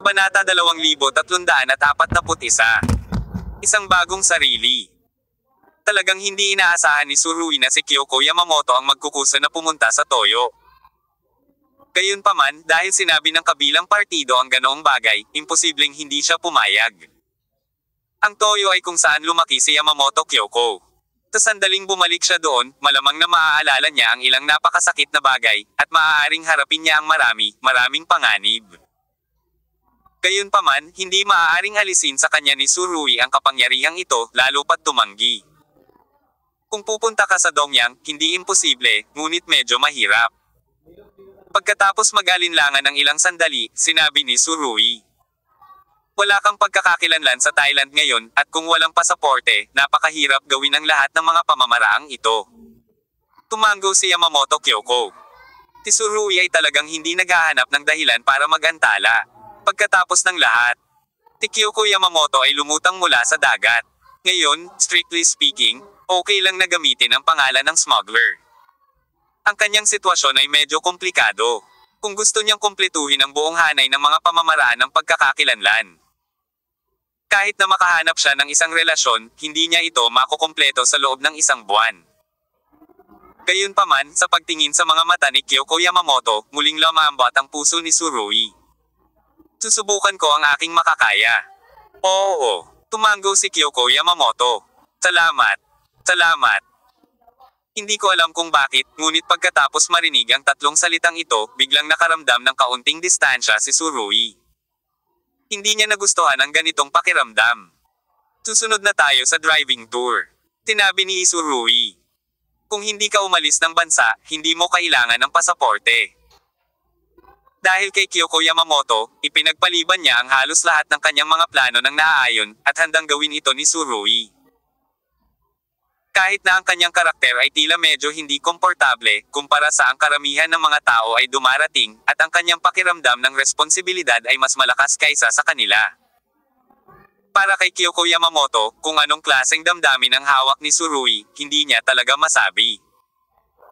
Kabanata 2341. Isang bagong sarili. Talagang hindi inaasahan ni Tsurui na si Kyoko Yamamoto ang magkukusa na pumunta sa Toyo. Gayunpaman, dahil sinabi ng kabilang partido ang ganoong bagay, imposibleng hindi siya pumayag. Ang Toyo ay kung saan lumaki si Yamamoto Kyoko. Sa sandaling bumalik siya doon, malamang na maaalala niya ang ilang napakasakit na bagay, at maaaring harapin niya ang maraming panganib. Gayunpaman, hindi maaaring alisin sa kanya ni Tsurui ang kapangyarihang ito, lalo pat tumanggi. Kung pupunta ka sa Dongyang, hindi imposible, ngunit medyo mahirap. Pagkatapos mag-alinlangan ng ilang sandali, sinabi ni Tsurui. Wala kang pagkakakilanlan sa Thailand ngayon, at kung walang pasaporte, napakahirap gawin ang lahat ng mga pamamaraang ito. Tumango si Yamamoto Kyoko. Si Tsurui ay talagang hindi naghahanap ng dahilan para mag-antala. Pagkatapos ng lahat, si Kyoko Yamamoto ay lumutang mula sa dagat. Ngayon, strictly speaking, okay lang na gamitin ang pangalan ng smuggler. Ang kanyang sitwasyon ay medyo komplikado. Kung gusto niyang kumpletuhin ang buong hanay ng mga pamamaraan ng pagkakakilanlan. Kahit na makahanap siya ng isang relasyon, hindi niya ito makukumpleto sa loob ng isang buwan. Gayunpaman, sa pagtingin sa mga mata ni Kyoko Yamamoto, muling lumambot ang puso ni Tsurui. Susubukan ko ang aking makakaya. Oo, tumango si Kyoko Yamamoto. Salamat. Salamat. Hindi ko alam kung bakit, ngunit pagkatapos marinig ang tatlong salitang ito, biglang nakaramdam ng kaunting distansya si Tsurui. Hindi niya nagustuhan ang ganitong pakiramdam. Susunod na tayo sa driving tour. Sinabi ni Tsurui. Kung hindi ka umalis ng bansa, hindi mo kailangan ng pasaporte. Dahil kay Kyoko Yamamoto, ipinagpaliban niya ang halos lahat ng kanyang mga plano ng naaayon, at handang gawin ito ni Tsurui. Kahit na ang kanyang karakter ay tila medyo hindi komportable, kumpara sa ang karamihan ng mga tao ay dumarating, at ang kanyang pakiramdam ng responsibilidad ay mas malakas kaysa sa kanila. Para kay Kyoko Yamamoto, kung anong klaseng damdamin ang hawak ni Tsurui, hindi niya talaga masabi.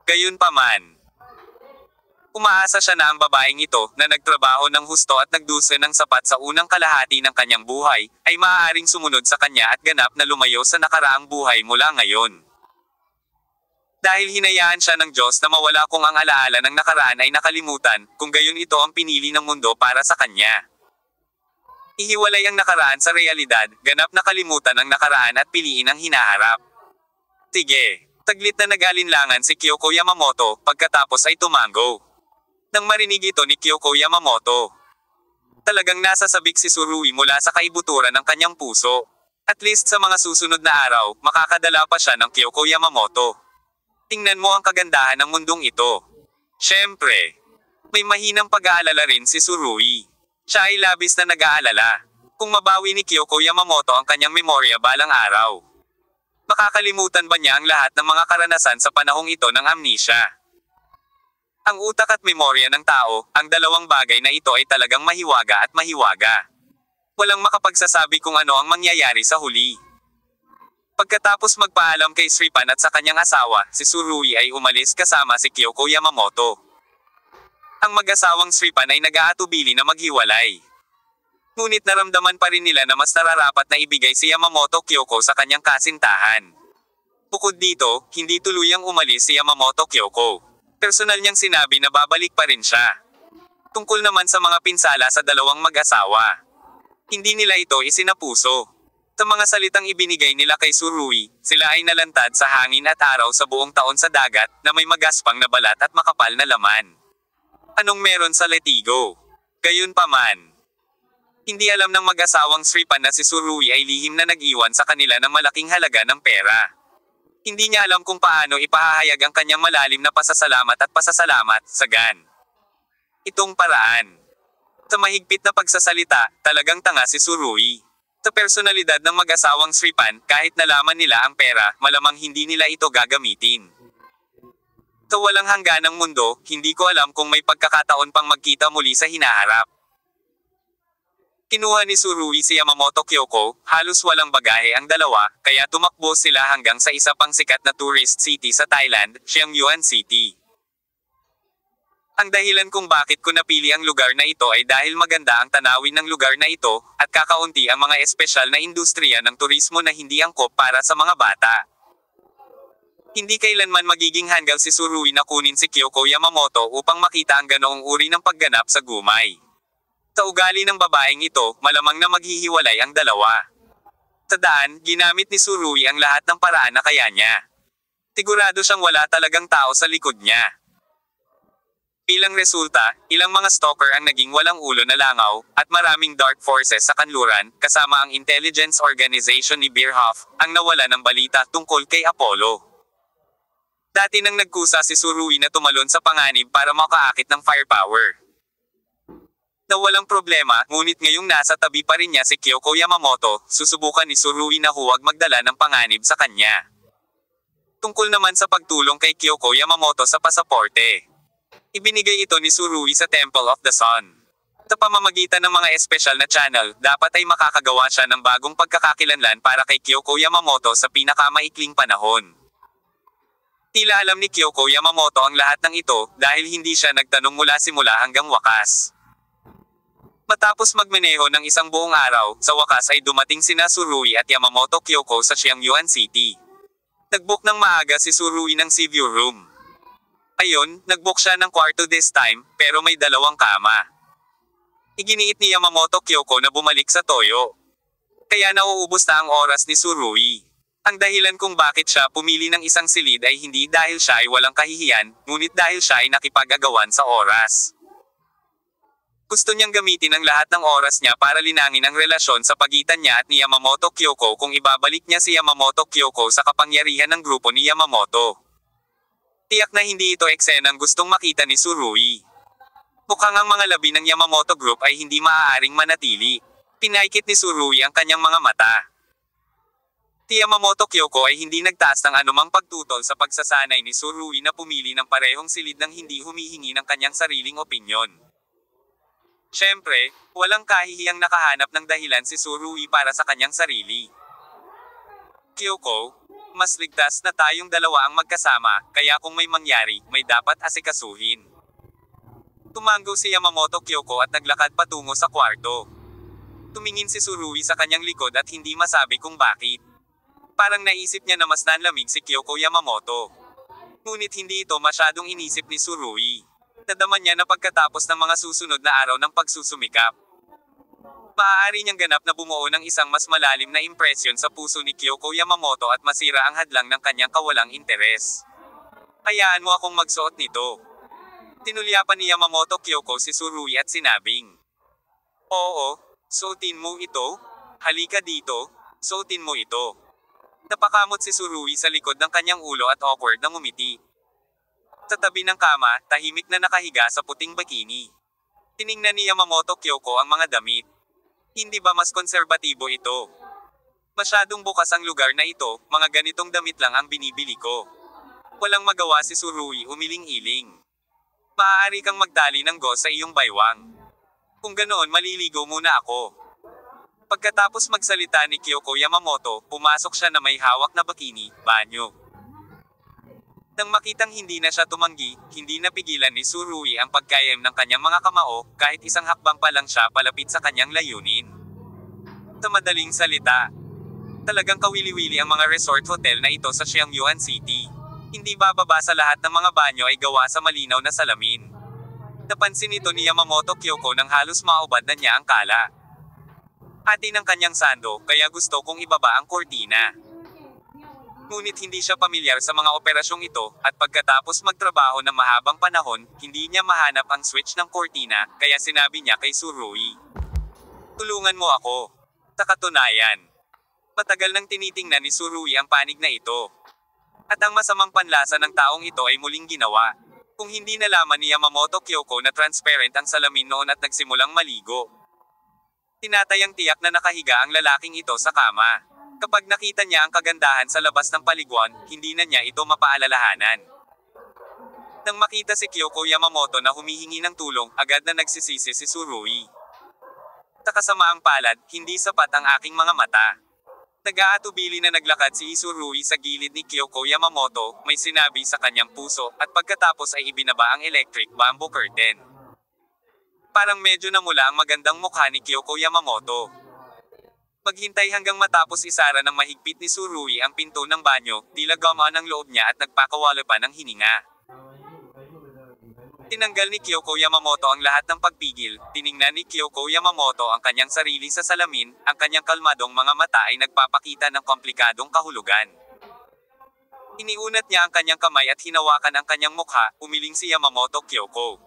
Gayunpaman, umaasa siya na ang babaeng ito, na nagtrabaho ng husto at nagdusa ng sapat sa unang kalahati ng kanyang buhay, ay maaaring sumunod sa kanya at ganap na lumayo sa nakaraang buhay mula ngayon. Dahil hinayaan siya ng Diyos na mawala kung ang alaala ng nakaraan ay nakalimutan, kung gayon ito ang pinili ng mundo para sa kanya. Ihiwalay ang nakaraan sa realidad, ganap na kalimutan ang nakaraan at piliin ang hinaharap. Sige, saglit na nag-alinlangan si Kyoko Yamamoto, pagkatapos ay tumango. Nang marinig ito ni Kyoko Yamamoto, talagang nasasabik si Tsurui mula sa kaibuturan ng kanyang puso. At least sa mga susunod na araw, makakadala pa siya ng Kyoko Yamamoto. Tingnan mo ang kagandahan ng mundong ito. Siyempre, may mahinang pag-aalala rin si Tsurui. Siya ay labis na nag-aalala. Kung mabawi ni Kyoko Yamamoto ang kanyang memorya balang araw, makakalimutan ba niya ang lahat ng mga karanasan sa panahong ito ng amnesia? Ang utak at memorya ng tao, ang dalawang bagay na ito ay talagang mahiwaga at mahiwaga. Walang makapagsasabi kung ano ang mangyayari sa huli. Pagkatapos magpaalam kay Sripan at sa kanyang asawa, si Tsurui ay umalis kasama si Kyoko Yamamoto. Ang mag-asawang Sripan ay nag-aatubili na maghiwalay. Ngunit naramdaman pa rin nila na mas nararapat na ibigay si Yamamoto Kyoko sa kanyang kasintahan. Bukod dito, hindi tuluyang umalis si Yamamoto Kyoko. Personal niyang sinabi na babalik pa rin siya. Tungkol naman sa mga pinsala sa dalawang mag-asawa, hindi nila ito isinapuso. Sa mga salitang ibinigay nila kay Tsurui, sila ay nalantad sa hangin at araw sa buong taon sa dagat, na may magaspang na balat at makapal na laman. Anong meron sa Letigo? Gayunpaman, hindi alam ng mag-asawang Sripan na si Tsurui ay lihim na nag-iwan sa kanila ng malaking halaga ng pera. Hindi niya alam kung paano ipahahayag ang kanyang malalim na pasasalamat at pasasalamat, sagan. Itong paraan. Sa mahigpit na pagsasalita, talagang tanga si Tsurui. Sa personalidad ng mag-asawang Sripan, kahit nalaman nila ang pera, malamang hindi nila ito gagamitin. Sa walang hangganang mundo, hindi ko alam kung may pagkakataon pang magkita muli sa hinaharap. Kinuha ni Tsurui si Yamamoto Kyoko, halos walang bagahe ang dalawa, kaya tumakbo sila hanggang sa isa pang sikat na tourist city sa Thailand, Chiang Yuan City. Ang dahilan kung bakit ko napili ang lugar na ito ay dahil maganda ang tanawin ng lugar na ito, at kakaunti ang mga espesyal na industriya ng turismo na hindi angkop para sa mga bata. Hindi kailanman magiging hanggang si Tsurui na kunin si Kyoko Yamamoto upang makita ang ganoong uri ng pagganap sa gumay. Sa ugali ng babaeng ito, malamang na maghihiwalay ang dalawa. Sa daan, ginamit ni Tsurui ang lahat ng paraan na kaya niya. Sigurado siyang wala talagang tao sa likod niya. Bilang resulta, ilang mga stalker ang naging walang ulo na langaw, at maraming dark forces sa kanluran, kasama ang intelligence organization ni Bierhoff, ang nawala ng balita tungkol kay Apollo. Dati nang nagkusa si Tsurui na tumalon sa panganib para makaakit ng firepower. Na walang problema, ngunit ngayong nasa tabi pa rin niya si Kyoko Yamamoto, susubukan ni Tsurui na huwag magdala ng panganib sa kanya. Tungkol naman sa pagtulong kay Kyoko Yamamoto sa pasaporte. Ibinigay ito ni Tsurui sa Temple of the Sun. Sa pamamagitan ng mga espesyal na channel, dapat ay makakagawa siya ng bagong pagkakakilanlan para kay Kyoko Yamamoto sa pinakamaikling panahon. Tila alam ni Kyoko Yamamoto ang lahat ng ito, dahil hindi siya nagtanong mula simula hanggang wakas. Matapos magmaneho ng isang buong araw, sa wakas ay dumating sina Tsurui at Yamamoto Kyoko sa Xiangyuan City. Nagbook ng maaga si Tsurui ng sea view room. Ayon, nagbook siya ng kwarto this time, pero may dalawang kama. Iginiit ni Yamamoto Kyoko na bumalik sa Toyo. Kaya nauubos na ang oras ni Tsurui. Ang dahilan kung bakit siya pumili ng isang silid ay hindi dahil siya ay walang kahihiyan, ngunit dahil siya ay nakipag-agawan sa oras. Gusto niyang gamitin ang lahat ng oras niya para linangin ang relasyon sa pagitan niya at ni Yamamoto Kyoko kung ibabalik niya si Yamamoto Kyoko sa kapangyarihan ng grupo ni Yamamoto. Tiyak na hindi ito eksenang gustong makita ni Tsurui. Mukhang ang mga labi ng Yamamoto Group ay hindi maaaring manatili. Pinaikit ni Tsurui ang kanyang mga mata. Si Yamamoto Kyoko ay hindi nagtaas ng anumang pagtutol sa pagsasanay ni Tsurui na pumili ng parehong silid nang hindi humihingi ng kanyang sariling opinyon. Siyempre, walang kahihiyang nakahanap ng dahilan si Tsurui para sa kanyang sarili. Kyoko, mas ligtas na tayong dalawa ang magkasama, kaya kung may mangyari, may dapat asikasuhin. Tumango si Yamamoto Kyoko at naglakad patungo sa kwarto. Tumingin si Tsurui sa kanyang likod at hindi masabi kung bakit. Parang naisip niya na mas nanlamig si Kyoko Yamamoto. Ngunit hindi ito masyadong inisip ni Tsurui. Nadama niya na pagkatapos ng mga susunod na araw ng pagsusumikap, maaari niyang ganap na bumuo ng isang mas malalim na impresyon sa puso ni Kyoko Yamamoto at masira ang hadlang ng kanyang kawalang interes. Hayaan mo akong magsuot nito. Tinulyapan ni Yamamoto Kyoko si Tsurui at sinabing, "Oo, suotin mo ito? Halika dito, suotin mo ito." Napakamot si Tsurui sa likod ng kanyang ulo at awkward na ngumiti. Sa tabi ng kama, tahimik na nakahiga sa puting bikini. Tiningnan ni Yamamoto Kyoko ang mga damit. Hindi ba mas konserbatibo ito? Masyadong bukas ang lugar na ito, mga ganitong damit lang ang binibili ko. Walang magawa si Tsurui, umiling-iling. Maaari kang magtali ng go sa iyong baywang. Kung ganoon maliligo muna ako. Pagkatapos magsalita ni Kyoko Yamamoto, pumasok siya na may hawak na bikini, banyo. Nang makitang hindi na siya tumanggi, hindi napigilan ni Tsurui ang pagkayam ng kanyang mga kamao, kahit isang hakbang pa lang siya palapit sa kanyang layunin. Sa madaling salita, talagang kawili-wili ang mga resort hotel na ito sa Xiangyuan City. Hindi bababa sa lahat ng mga banyo ay gawa sa malinaw na salamin. Napansin ito ni Yamamoto Kyoko nang halos maubad na niya ang kala. Hati ng kanyang sando, kaya gusto kong ibaba ang kortina. Ngunit hindi siya pamilyar sa mga operasyong ito, at pagkatapos magtrabaho ng mahabang panahon, hindi niya mahanap ang switch ng kortina, kaya sinabi niya kay Tsurui, "Tulungan mo ako." Sa katunayan, matagal nang tinitingnan ni Tsurui ang panig na ito. At ang masamang panlasa ng taong ito ay muling ginawa. Kung hindi nalaman ni Yamamoto Kyoko na transparent ang salamin noon at nagsimulang maligo. Tinatayang tiyak na nakahiga ang lalaking ito sa kama. Kapag nakita niya ang kagandahan sa labas ng paliguan, hindi na niya ito mapaalalahanan. Nang makita si Kyoko Yamamoto na humihingi ng tulong, agad na nagsisisi si Tsurui. Sa kasamaang palad, hindi sapat ang aking mga mata. Nag-aatubili na naglakad si Isurui sa gilid ni Kyoko Yamamoto, may sinabi sa kanyang puso, at pagkatapos ay ibinaba ang electric bamboo curtain. Parang medyo namula ang magandang mukha ni Kyoko Yamamoto. Maghintay hanggang matapos isara ng mahigpit ni Surui ang pinto ng banyo, tila gumaan ang loob niya at nagpakawala pa ng hininga. Tinanggal ni Kyoko Yamamoto ang lahat ng pagpigil, tiningnan ni Kyoko Yamamoto ang kanyang sarili sa salamin, ang kanyang kalmadong mga mata ay nagpapakita ng komplikadong kahulugan. Iniunat niya ang kanyang kamay at hinawakan ang kanyang mukha, umiling si Yamamoto Kyoko.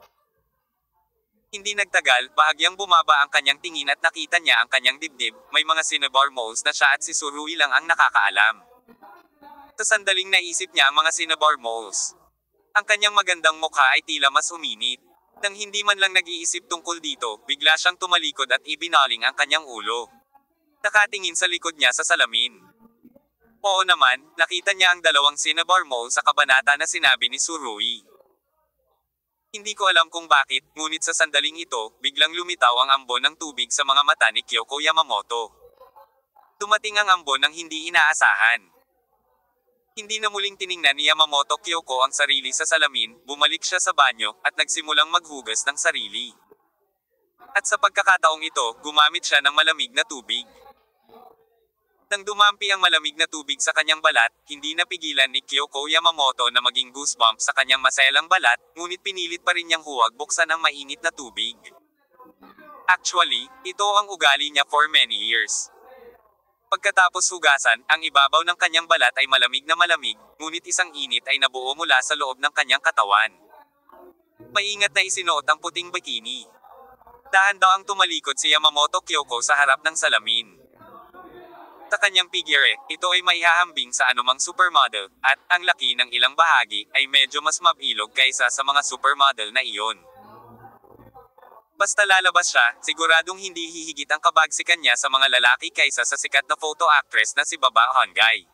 Hindi nagtagal, bahagyang bumaba ang kanyang tingin at nakita niya ang kanyang dibdib, may mga cinnabar moles na siya at si Surui lang ang nakakaalam. Sa sandaling naisip niya ang mga cinnabar moles. Ang kanyang magandang mukha ay tila mas uminit. Nang hindi man lang nag-iisip tungkol dito, bigla siyang tumalikod at ibinaling ang kanyang ulo. Nakatingin sa likod niya sa salamin. Oo naman, nakita niya ang dalawang cinnabar mole sa kabanata na sinabi ni Surui. Hindi ko alam kung bakit, ngunit sa sandaling ito, biglang lumitaw ang ambon ng tubig sa mga mata ni Kyoko Yamamoto. Dumating ang ambon ng hindi inaasahan. Hindi na muling tiningnan ni Yamamoto Kyoko ang sarili sa salamin, bumalik siya sa banyo, at nagsimulang maghugas ng sarili. At sa pagkakataong ito, gumamit siya ng malamig na tubig. Nang dumampi ang malamig na tubig sa kanyang balat, hindi napigilan ni Kyoko Yamamoto na maging goosebump sa kanyang maselang balat, ngunit pinilit pa rin niyang huwag buksan ang mainit na tubig. Actually, ito ang ugali niya for many years. Pagkatapos hugasan, ang ibabaw ng kanyang balat ay malamig na malamig, ngunit isang init ay nabuo mula sa loob ng kanyang katawan. Maingat na isinuot ang puting bikini. Dahan-dahang tumalikod si Yamamoto Kyoko sa harap ng salamin. Sa kanyang figure, ito ay maihahambing sa anumang supermodel, at ang laki ng ilang bahagi ay medyo mas mabilog kaysa sa mga supermodel na iyon. Basta lalabas siya, siguradong hindi hihigit ang kabagsikan niya sa mga lalaki kaysa sa sikat na photo actress na si Baba Honggai.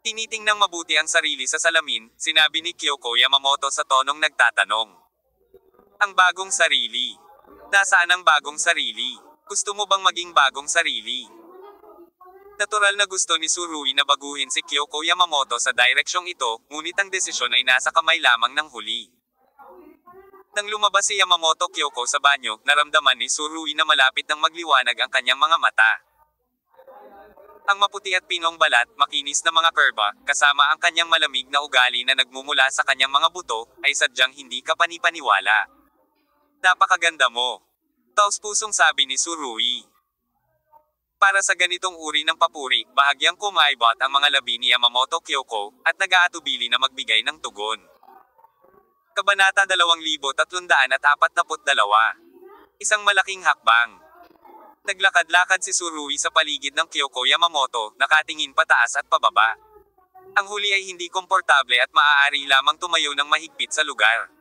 Tinitingnang mabuti ang sarili sa salamin, sinabi ni Kyoko Yamamoto sa tonong nagtatanong. Ang bagong sarili. Nasaan ang bagong sarili? Gusto mo bang maging bagong sarili? Natural na gusto ni Surui na baguhin si Kyoko Yamamoto sa direksyong ito, ngunit ang desisyon ay nasa kamay lamang ng huli. Nang lumabas si Yamamoto Kyoko sa banyo, naramdaman ni Surui na malapit nang magliwanag ang kanyang mga mata. Ang maputi at pinong balat, makinis na mga kurba, kasama ang kanyang malamig na ugali na nagmumula sa kanyang mga buto, ay sadyang hindi kapanipaniwala. Napakaganda mo. Taos-pusong sabi ni Surui. Para sa ganitong uri ng papuri, bahagyang kumaibot ang mga labi ni Yamamoto Kyoko, at nag-aatubili na magbigay ng tugon. Kabanata 2342. Isang malaking hakbang. Naglakad-lakad si Surui sa paligid ng Kyoko Yamamoto, nakatingin pataas at pababa. Ang huli ay hindi komportable at maaari lamang tumayo ng mahigpit sa lugar.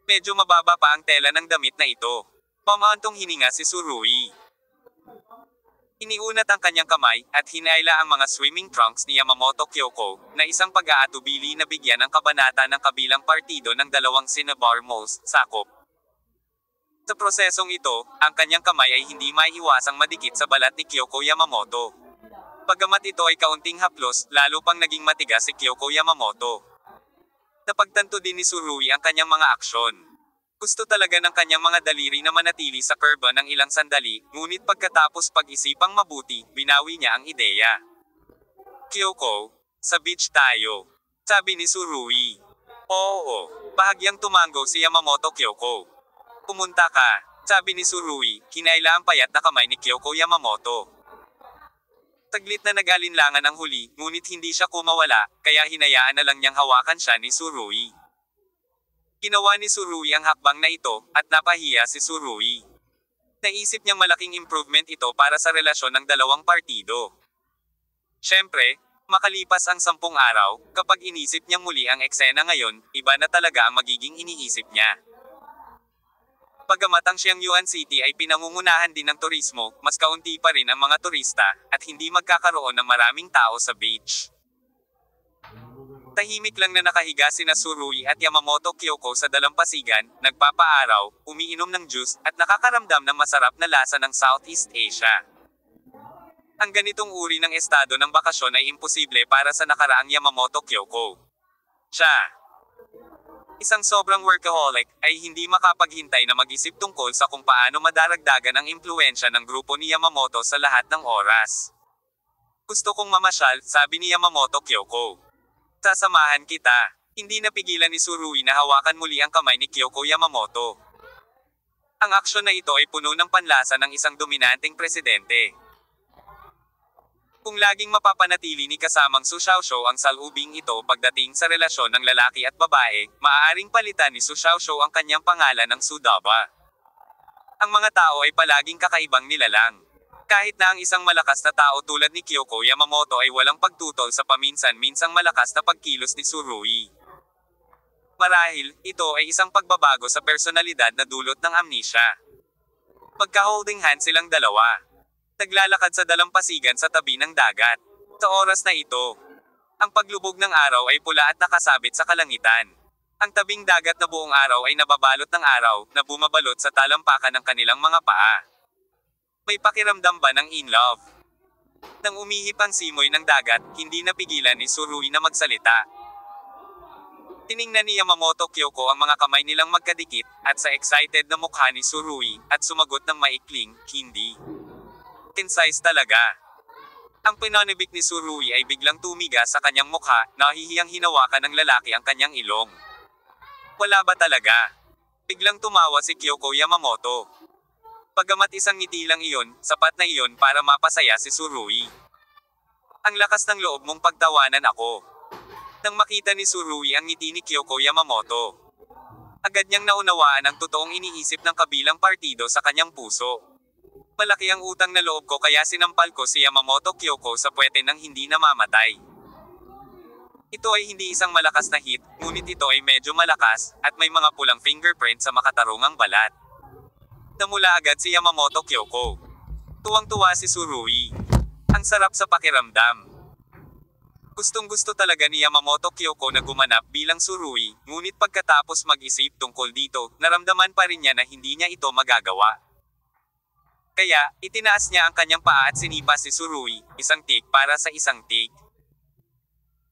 Medyo mababa pa ang tela ng damit na ito. Pamahantong hininga si Surui. Iniunat ang kanyang kamay, at hinaila ang mga swimming trunks ni Yamamoto Kyoko, na isang pag-aatubili na bigyan ng kabanata ng kabilang partido ng dalawang cinnabar moles, sakop. Sa prosesong ito, ang kanyang kamay ay hindi maiiwasang madikit sa balat ni Kyoko Yamamoto. Bagamat ito ay kaunting haplos, lalo pang naging matigas si Kyoko Yamamoto. Napagtanto din ni Surui ang kanyang mga aksyon. Gusto talaga ng kanyang mga daliri na manatili sa kurba ng ilang sandali, ngunit pagkatapos pag-isipang mabuti, binawi niya ang ideya. Kyoko, sa beach tayo. Sabi ni Surui. Oo, bahagyang tumango si Yamamoto Kyoko. Pumunta ka, sabi ni Surui, kinaila ang payat na kamay ni Kyoko Yamamoto. Taglit na nag-alinlangan ang huli, ngunit hindi siya kumawala, kaya hinayaan na lang niyang hawakan siya ni Surui. Ginawa ni Surui ang hakbang na ito, at napahiya si Surui. Naisip niyang malaking improvement ito para sa relasyon ng dalawang partido. Siyempre, makalipas ang 10 araw, kapag inisip niyang muli ang eksena ngayon, iba na talaga ang magiging iniisip niya. Bagamat ang Xiangyuan City ay pinangungunahan din ng turismo, mas kaunti pa rin ang mga turista, at hindi magkakaroon ng maraming tao sa beach. Tahimik lang na nakahiga sina Surui at Yamamoto Kyoko sa dalampasigan, nagpapaaraw, umiinom ng juice, at nakakaramdam ng masarap na lasa ng Southeast Asia. Ang ganitong uri ng estado ng bakasyon ay imposible para sa nakaraang Yamamoto Kyoko. Siya, isang sobrang workaholic, ay hindi makapaghintay na mag-isip tungkol sa kung paano madaragdagan ang impluwensya ng grupo ni Yamamoto sa lahat ng oras. Gusto kong mamasyal, sabi ni Yamamoto Kyoko. Sasamahan kita. Hindi napigilan ni Tsurui na hawakan muli ang kamay ni Kyoko Yamamoto. Ang aksyon na ito ay puno ng panlasa ng isang dominanteng presidente. Kung laging mapapanatili ni kasamang Su Xiaoxiu ang salubing ito pagdating sa relasyon ng lalaki at babae, maaaring palitan ni Su Xiaoxiu ang kanyang pangalan ng Su Daba. Ang mga tao ay palaging kakaibang nilalang. Kahit na ang isang malakas na tao tulad ni Kyoko Yamamoto ay walang pagtutol sa paminsan-minsang malakas na pagkilos ni Tsurui. Marahil, ito ay isang pagbabago sa personalidad na dulot ng amnesia. Magka-holding hands silang dalawa. Naglalakad sa dalampasigan sa tabi ng dagat. Sa oras na ito, ang paglubog ng araw ay pula at nakasabit sa kalangitan. Ang tabing dagat na buong araw ay nababalot ng araw, na bumabalot sa talampakan ng kanilang mga paa. May pakiramdam ba ng in love? Nang umihip ang simoy ng dagat, hindi napigilan ni Tsurui na magsalita. Tiningnan ni Yamamoto Kyoko ang mga kamay nilang magkadikit, at sa excited na mukha ni Tsurui, at sumagot ng maikling, hindi. Concise talaga. Ang pinanibik ni Tsurui ay biglang tumiga sa kanyang mukha, nahihiyang hinawakan ng lalaki ang kanyang ilong. Wala ba talaga? Biglang tumawa si Kyoko Yamamoto. Pagamat isang ngiti lang iyon, sapat na iyon para mapasaya si Tsurui. Ang lakas ng loob mong pagtawanan ako. Nang makita ni Tsurui ang ngiti ni Kyoko Yamamoto, agad niyang naunawaan ang totoong iniisip ng kabilang partido sa kanyang puso. Malaki ang utang na loob ko kaya sinampal ko si Yamamoto Kyoko sa puwete ng hindi namamatay. Ito ay hindi isang malakas na hit, ngunit ito ay medyo malakas, at may mga pulang fingerprint sa makatarungang balat. Namula agad si Yamamoto Kyoko. Tuwang-tuwa si Tsurui. Ang sarap sa pakiramdam. Gustong-gusto talaga ni Yamamoto Kyoko na gumanap bilang Tsurui, ngunit pagkatapos mag-isip tungkol dito, naramdaman pa rin niya na hindi niya ito magagawa. Kaya, itinaas niya ang kanyang paa at sinipa si Tsurui, isang take para sa isang take.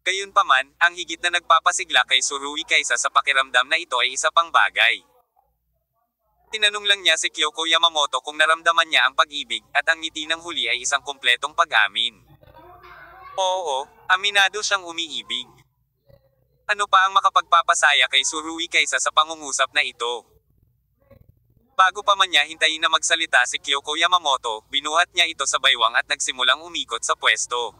Gayunpaman, ang higit na nagpapasigla kay Tsurui kaysa sa pakiramdam na ito ay isa pang bagay. Tinanong lang niya si Kyoko Yamamoto kung naramdaman niya ang pag-ibig, at ang ngiti ng huli ay isang kumpletong pag-amin. Oo, aminado siyang umiibig. Ano pa ang makapagpapasaya kay Tsurui kaysa sa pangungusap na ito? Bago pa man niya hintayin na magsalita si Kyoko Yamamoto, binuhat niya ito sa baywang at nagsimulang umikot sa pwesto.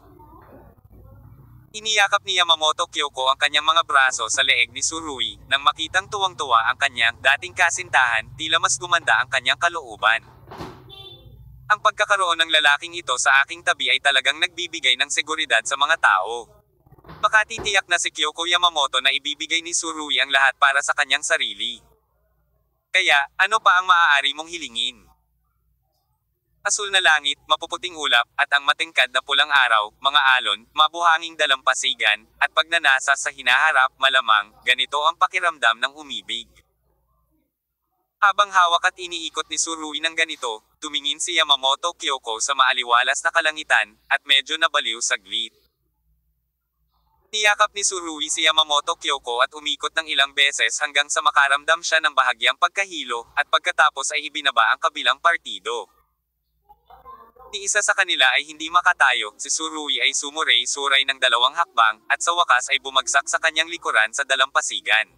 Iniyakap ni Yamamoto Kyoko ang kanyang mga braso sa leeg ni Tsurui, nang makitang tuwang-tuwa ang kanyang dating kasintahan, tila mas gumanda ang kanyang kalooban. Ang pagkakaroon ng lalaking ito sa aking tabi ay talagang nagbibigay ng seguridad sa mga tao. Makatitiyak na si Kyoko Yamamoto na ibibigay ni Tsurui ang lahat para sa kanyang sarili. Kaya, ano pa ang maaari mong hilingin? Asul na langit, mapuputing ulap, at ang matingkad na pulang araw, mga alon, mabuhanging dalampasigan, at pagnanasa sa hinaharap, malamang, ganito ang pakiramdam ng umibig. Habang hawak at iniikot ni Tsurui ng ganito, tumingin si Yamamoto Kyoko sa maaliwalas na kalangitan, at medyo nabaliw saglit. Niyakap ni Tsurui si Yamamoto Kyoko at umikot ng ilang beses hanggang sa makaramdam siya ng bahagyang pagkahilo, at pagkatapos ay ibinaba ang kabilang partido. Ni isa sa kanila ay hindi makatayo, si Tsurui ay sumuray-suray ng 2 hakbang, at sa wakas ay bumagsak sa kanyang likuran sa dalampasigan.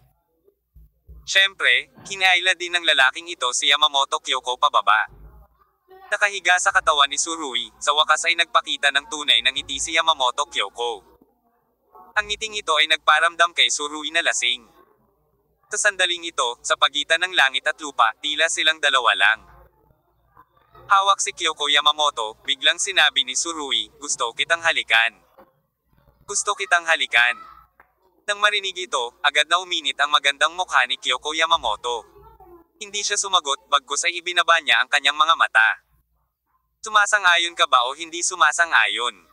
Siyempre, kinaila din ng lalaking ito si Yamamoto Kyoko pababa. Nakahiga sa katawan ni Tsurui, sa wakas ay nagpakita ng tunay na ngiti si Yamamoto Kyoko. Ang ngiting ito ay nagparamdam kay Tsurui na lasing. Sa sandaling ito, sa pagitan ng langit at lupa, tila silang dalawa lang. Hawak si Kyoko Yamamoto, biglang sinabi ni Tsurui, "Gusto kitang halikan. Gusto kitang halikan." Nang marinig ito, agad na uminit ang magandang mukha ni Kyoko Yamamoto. Hindi siya sumagot, bagkus ay ibinaba niya ang kanyang mga mata. Sumasang-ayon ka ba o hindi sumasang-ayon?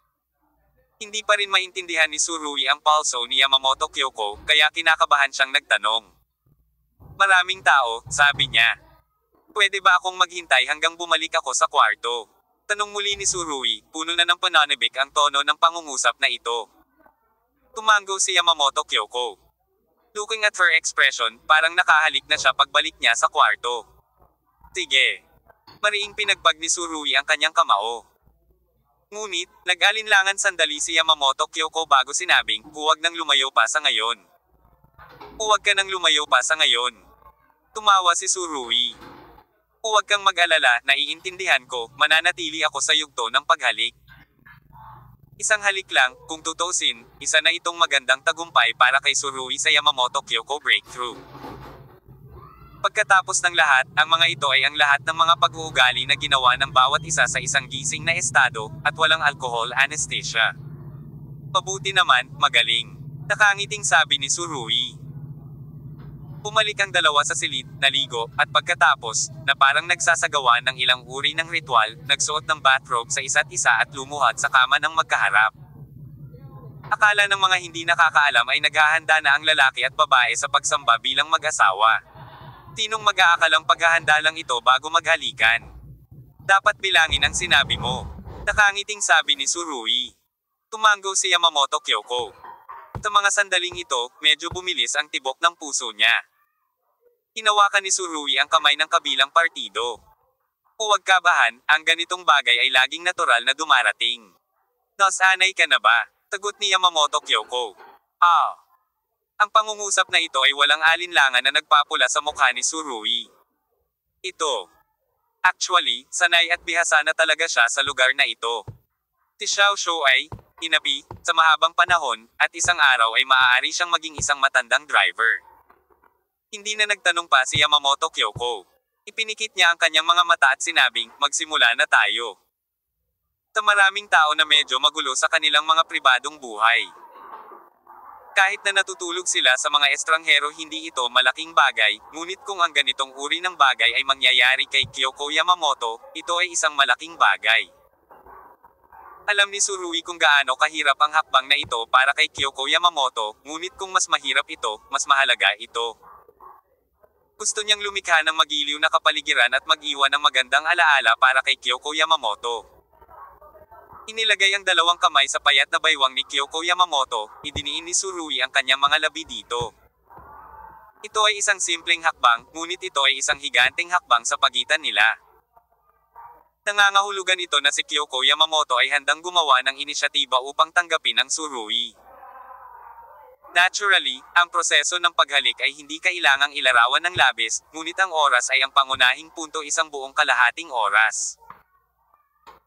Hindi pa rin maintindihan ni Tsurui ang pulso ni Yamamoto Kyoko, kaya kinakabahan siyang nagtanong. Maraming tao, sabi niya. Pwede ba akong maghintay hanggang bumalik ako sa kwarto? Tanong muli ni Surui, puno na ng pananabik ang tono ng pangungusap na ito. Tumango si Yamamoto Kyoko. Looking at her expression, parang nakahalik na siya pagbalik niya sa kwarto. Sige. Mariing pinagpag ni Surui ang kanyang kamao. Ngunit, nag-alinlangan sandali si Yamamoto Kyoko bago sinabing, huwag nang lumayo pa sa ngayon. Huwag ka nang lumayo pa sa ngayon. Tumawa si Surui. Huwag kang mag-alala, naiintindihan ko, mananatili ako sa yugto ng paghalik. Isang halik lang, kung tutusin, isa na itong magandang tagumpay para kay Surui sa Yamamoto Kyoko breakthrough. Pagkatapos ng lahat, ang mga ito ay ang lahat ng mga pag-uugali na ginawa ng bawat isa sa isang gising na estado, at walang alcohol anesthesia. Mabuti naman, magaling. Nakangiting sabi ni Surui. Pumalik ang dalawa sa silid, naligo, at pagkatapos, na parang nagsasagawa ng ilang uri ng ritual, nagsuot ng bathrobe sa isa't isa at lumuhad sa kama ng magkaharap. Akala ng mga hindi nakakaalam ay naghahanda na ang lalaki at babae sa pagsamba bilang mag-asawa. Tinong mag-aakalang paghahanda lang ito bago maghalikan. Dapat bilangin ang sinabi mo. Nakangiting sabi ni Surui. Tumango si Yamamoto Kyoko. Sa mga sandaling ito, medyo bumilis ang tibok ng puso niya. Hinawakan ni Surui ang kamay ng kabilang partido. Huwag kabahan, ang ganitong bagay ay laging natural na dumarating. Nasanay ka na ba? Sagot ni Yamamoto Kyoko. Ang pangungusap na ito ay walang alinlangan na nagpapula sa mukha ni Surui. Ito. Actually, sanay at bihasa na talaga siya sa lugar na ito. Si Xiao Shou ay, inapi, sa mahabang panahon, at isang araw ay maaari siyang maging isang matandang driver. Hindi na nagtanong pa si Yamamoto Kyoko. Ipinikit niya ang kanyang mga mata at sinabing, magsimula na tayo. Sa maraming tao na medyo magulo sa kanilang mga pribadong buhay. Kahit na natutulog sila sa mga estranghero hindi ito malaking bagay, ngunit kung ang ganitong uri ng bagay ay mangyayari kay Kyoko Yamamoto, ito ay isang malaking bagay. Alam ni Surui kung gaano kahirap ang hakbang na ito para kay Kyoko Yamamoto, ngunit kung mas mahirap ito, mas mahalaga ito. Gusto niyang lumikha ng magiliw na kapaligiran at mag-iwan ng magandang alaala para kay Kyoko Yamamoto. Inilagay ang dalawang kamay sa payat na baywang ni Kyoko Yamamoto, idiniin ni Surui ang kanyang mga labi dito. Ito ay isang simpleng hakbang, ngunit ito ay isang higanteng hakbang sa pagitan nila. Nangangahulugan ito na si Kyoko Yamamoto ay handang gumawa ng inisyatiba upang tanggapin ang Surui. Naturally, ang proseso ng paghalik ay hindi kailangang ilarawan ng labis, ngunit ang oras ay ang pangunahing punto isang buong kalahating oras.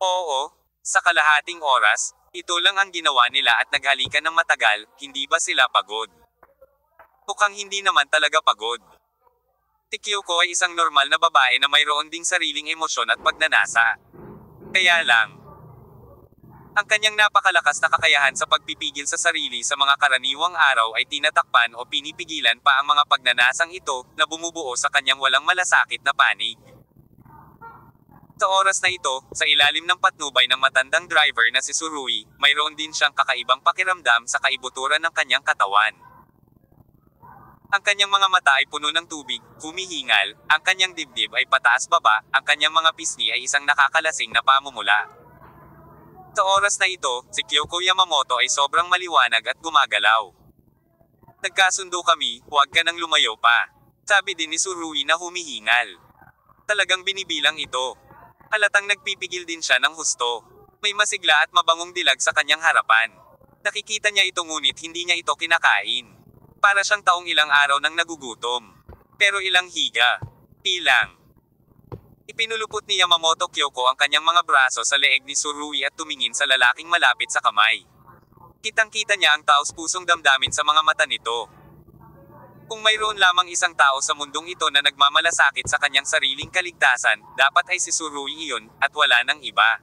Oo, sa kalahating oras, ito lang ang ginawa nila at naghalikan ng matagal, hindi ba sila pagod? Mukhang hindi naman talaga pagod. Si Kyoko ay isang normal na babae na mayroon ding sariling emosyon at pagnanasa. Kaya lang, ang kanyang napakalakas na kakayahan sa pagpipigil sa sarili sa mga karaniwang araw ay tinatakpan o pinipigilan pa ang mga pagnanasang ito, na bumubuo sa kanyang walang malasakit na panig. Sa oras na ito, sa ilalim ng patnubay ng matandang driver na si Surui, mayroon din siyang kakaibang pakiramdam sa kaibuturan ng kanyang katawan. Ang kanyang mga mata ay puno ng tubig, humihingal, ang kanyang dibdib ay pataas-baba, ang kanyang mga pisngi ay isang nakakalasing na pamumula. Sa oras na ito, si Kyoko Yamamoto ay sobrang maliwanag at gumagalaw. Nagkasundo kami, huwag ka nang lumayo pa. Sabi din ni Surui na humihingal. Talagang binibilang ito. Halatang nagpipigil din siya ng husto. May masigla at mabangong dilag sa kanyang harapan. Nakikita niya ito ngunit hindi niya ito kinakain. Para siyang taong ilang araw nang nagugutom. Pero ilang higa. Ilang. Ipinulupot ni Yamamoto Kyoko ang kanyang mga braso sa leeg ni Surui at tumingin sa lalaking malapit sa kamay. Kitang-kita niya ang taos-pusong damdamin sa mga mata nito. Kung mayroon lamang isang tao sa mundong ito na nagmamalasakit sa kanyang sariling kaligtasan, dapat ay si Surui iyon, at wala nang iba.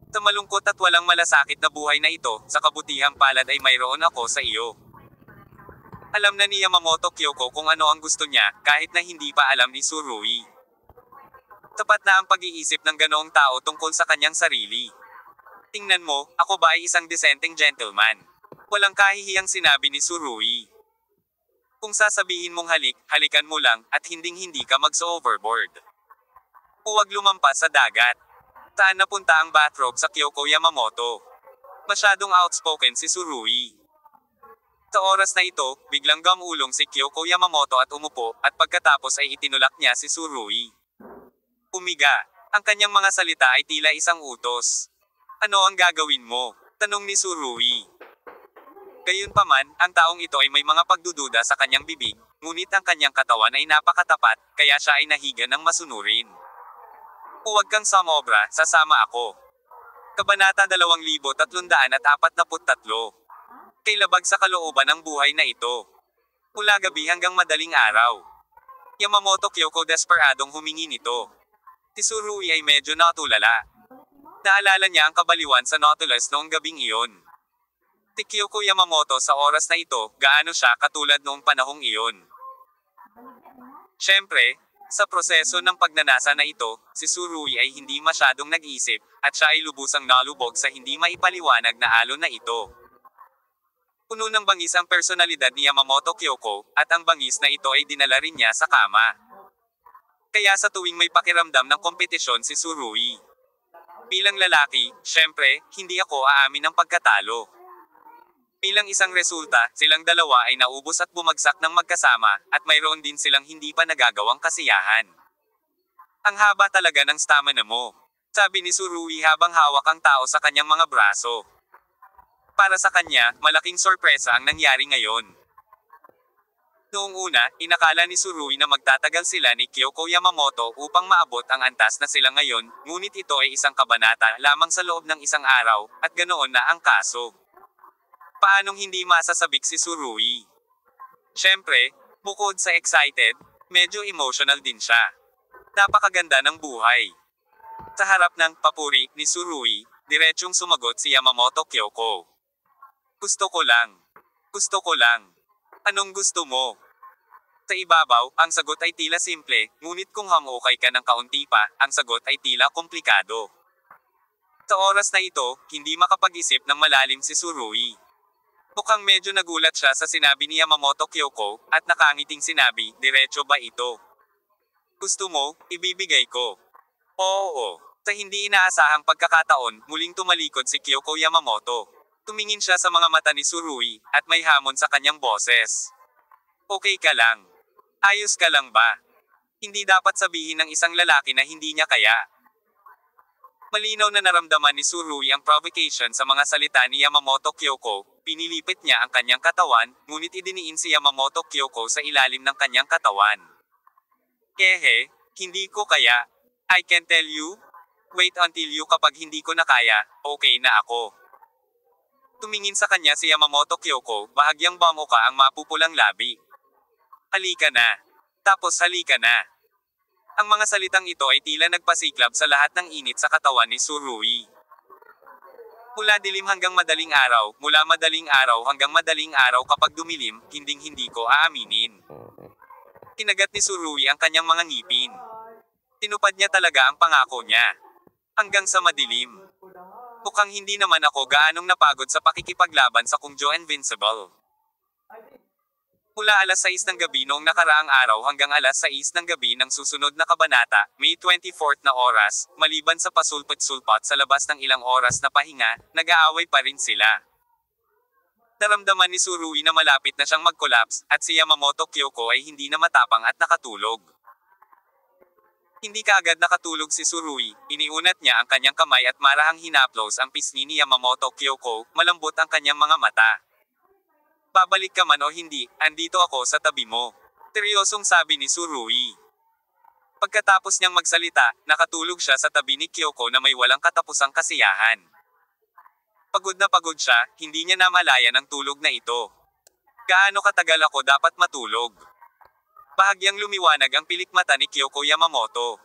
Sa malungkot at walang malasakit na buhay na ito, sa kabutihang palad ay mayroon ako sa iyo. Alam na ni Yamamoto Kyoko kung ano ang gusto niya, kahit na hindi pa alam ni Surui. Tapat na ang pag-iisip ng ganoong tao tungkol sa kanyang sarili. Tingnan mo, ako ba ay isang disenteng gentleman? Walang kahihiyang sinabi ni Surui. Kung sasabihin mong halik, halikan mo lang, at hinding-hindi ka mag-overboard. Huwag lumampas sa dagat. Saan napunta ang bathrobe sa Kyoko Yamamoto? Masyadong outspoken si Tsurui. Sa oras na ito, biglang gumulong si Kyoko Yamamoto at umupo, at pagkatapos ay itinulak niya si Tsurui. Umiga. Ang kanyang mga salita ay tila isang utos. Ano ang gagawin mo? Tanong ni Tsurui. Gayunpaman, ang taong ito ay may mga pagdududa sa kanyang bibig, ngunit ang kanyang katawan ay napakatapat, kaya siya ay nahiga ng masunurin. Huwag kang sumobra, sasama ako. Kabanata 2343. Kay labag sa kalooban ng buhay na ito. Mula gabi hanggang madaling araw. Yamamoto Kyoko desperadong humingi nito. Si Tsurui ay medyo natulala. Naalala niya ang kabaliwan sa Nautilus noong gabing iyon. Si Kyoko Yamamoto sa oras na ito, gaano siya katulad noong panahong iyon. Siyempre, sa proseso ng pagnanasa na ito, si Tsurui ay hindi masyadong nag-isip, at siya ay lubusang nalubog sa hindi maipaliwanag na alon na ito. Puno ng bangis ang personalidad ni Yamamoto Kyoko, at ang bangis na ito ay dinala rin niya sa kama. Kaya sa tuwing may pakiramdam ng kompetisyon si Tsurui. Bilang lalaki, syempre, hindi ako aamin ng pagkatalo. Bilang isang resulta, silang dalawa ay naubos at bumagsak ng magkasama, at mayroon din silang hindi pa nagagawang kasiyahan. Ang haba talaga ng stamina mo. Sabi ni Tsurui habang hawak ang tao sa kanyang mga braso. Para sa kanya, malaking sorpresa ang nangyari ngayon. Noong una, inakala ni Tsurui na magtatagal sila ni Kyoko Yamamoto upang maabot ang antas na sila ngayon, ngunit ito ay isang kabanata lamang sa loob ng isang araw, at ganoon na ang kaso. Paanong hindi masasabik si Tsurui? Siyempre, bukod sa excited, medyo emotional din siya. Napakaganda ng buhay. Sa harap ng papuri ni Tsurui, diretsong sumagot si Yamamoto Kyoko. Gusto ko lang. Gusto ko lang. Anong gusto mo? Sa ibabaw, ang sagot ay tila simple, ngunit kung hangukay ka ng kaunti pa, ang sagot ay tila komplikado. Sa oras na ito, hindi makapag-isip ng malalim si Tsurui. Mukhang medyo nagulat siya sa sinabi ni Yamamoto Kyoko, at nakangiting sinabi, diretso ba ito? Gusto mo, ibibigay ko. Oo. Sa hindi inaasahang pagkakataon, muling tumalikod si Kyoko Yamamoto. Tumingin siya sa mga mata ni Tsurui, at may hamon sa kanyang boses. Okay ka lang. Ayos ka lang ba? Hindi dapat sabihin ng isang lalaki na hindi niya kaya. Malinaw na naramdaman ni Tsurui ang provocation sa mga salita ni Yamamoto Kyoko, pinilipit niya ang kanyang katawan, ngunit idiniin si Yamamoto Kyoko sa ilalim ng kanyang katawan. Kehe, hindi ko kaya. I can tell you. Wait until you kapag hindi ko na kaya, okay na ako. Tumingin sa kanya si Yamamoto Kyoko, bahagyang bango ka ang mapupulang labi. Halika na. Tapos halika na. Ang mga salitang ito ay tila nagpasiklab sa lahat ng init sa katawan ni Tsurui. Mula dilim hanggang madaling araw, mula madaling araw hanggang madaling araw kapag dumilim, hinding-hindi ko aaminin. Kinagat ni Tsurui ang kanyang mga ngipin. Tinupad niya talaga ang pangako niya. Hanggang sa madilim. Mukhang hindi naman ako gaanong napagod sa pakikipaglaban sa Kungjo Invincible. Mula alas 6 ng gabi noong nakaraang araw hanggang alas 6 ng gabi ng susunod na kabanata, May 24 na oras, maliban sa pasulpot-sulpot sa labas ng ilang oras na pahinga, nag-aaway pa rin sila. Naramdaman ni Tsurui na malapit na siyang mag-collapse, at si Yamamoto Kyoko ay hindi na matapang at nakatulog. Hindi kaagad nakatulog si Tsurui, iniunat niya ang kanyang kamay at marahang hinaplos ang pisngi ni Yamamoto Kyoko, malambot ang kanyang mga mata. Babalik ka man o hindi, andito ako sa tabi mo. Seryosong sabi ni Tsurui. Pagkatapos niyang magsalita, nakatulog siya sa tabi ni Kyoko na may walang katapusang kasiyahan. Pagod na pagod siya, hindi niya namalayan ang tulog na ito. Gaano katagal ako dapat matulog? Bahagyang lumiwanag ang pilik mata ni Kyoko Yamamoto.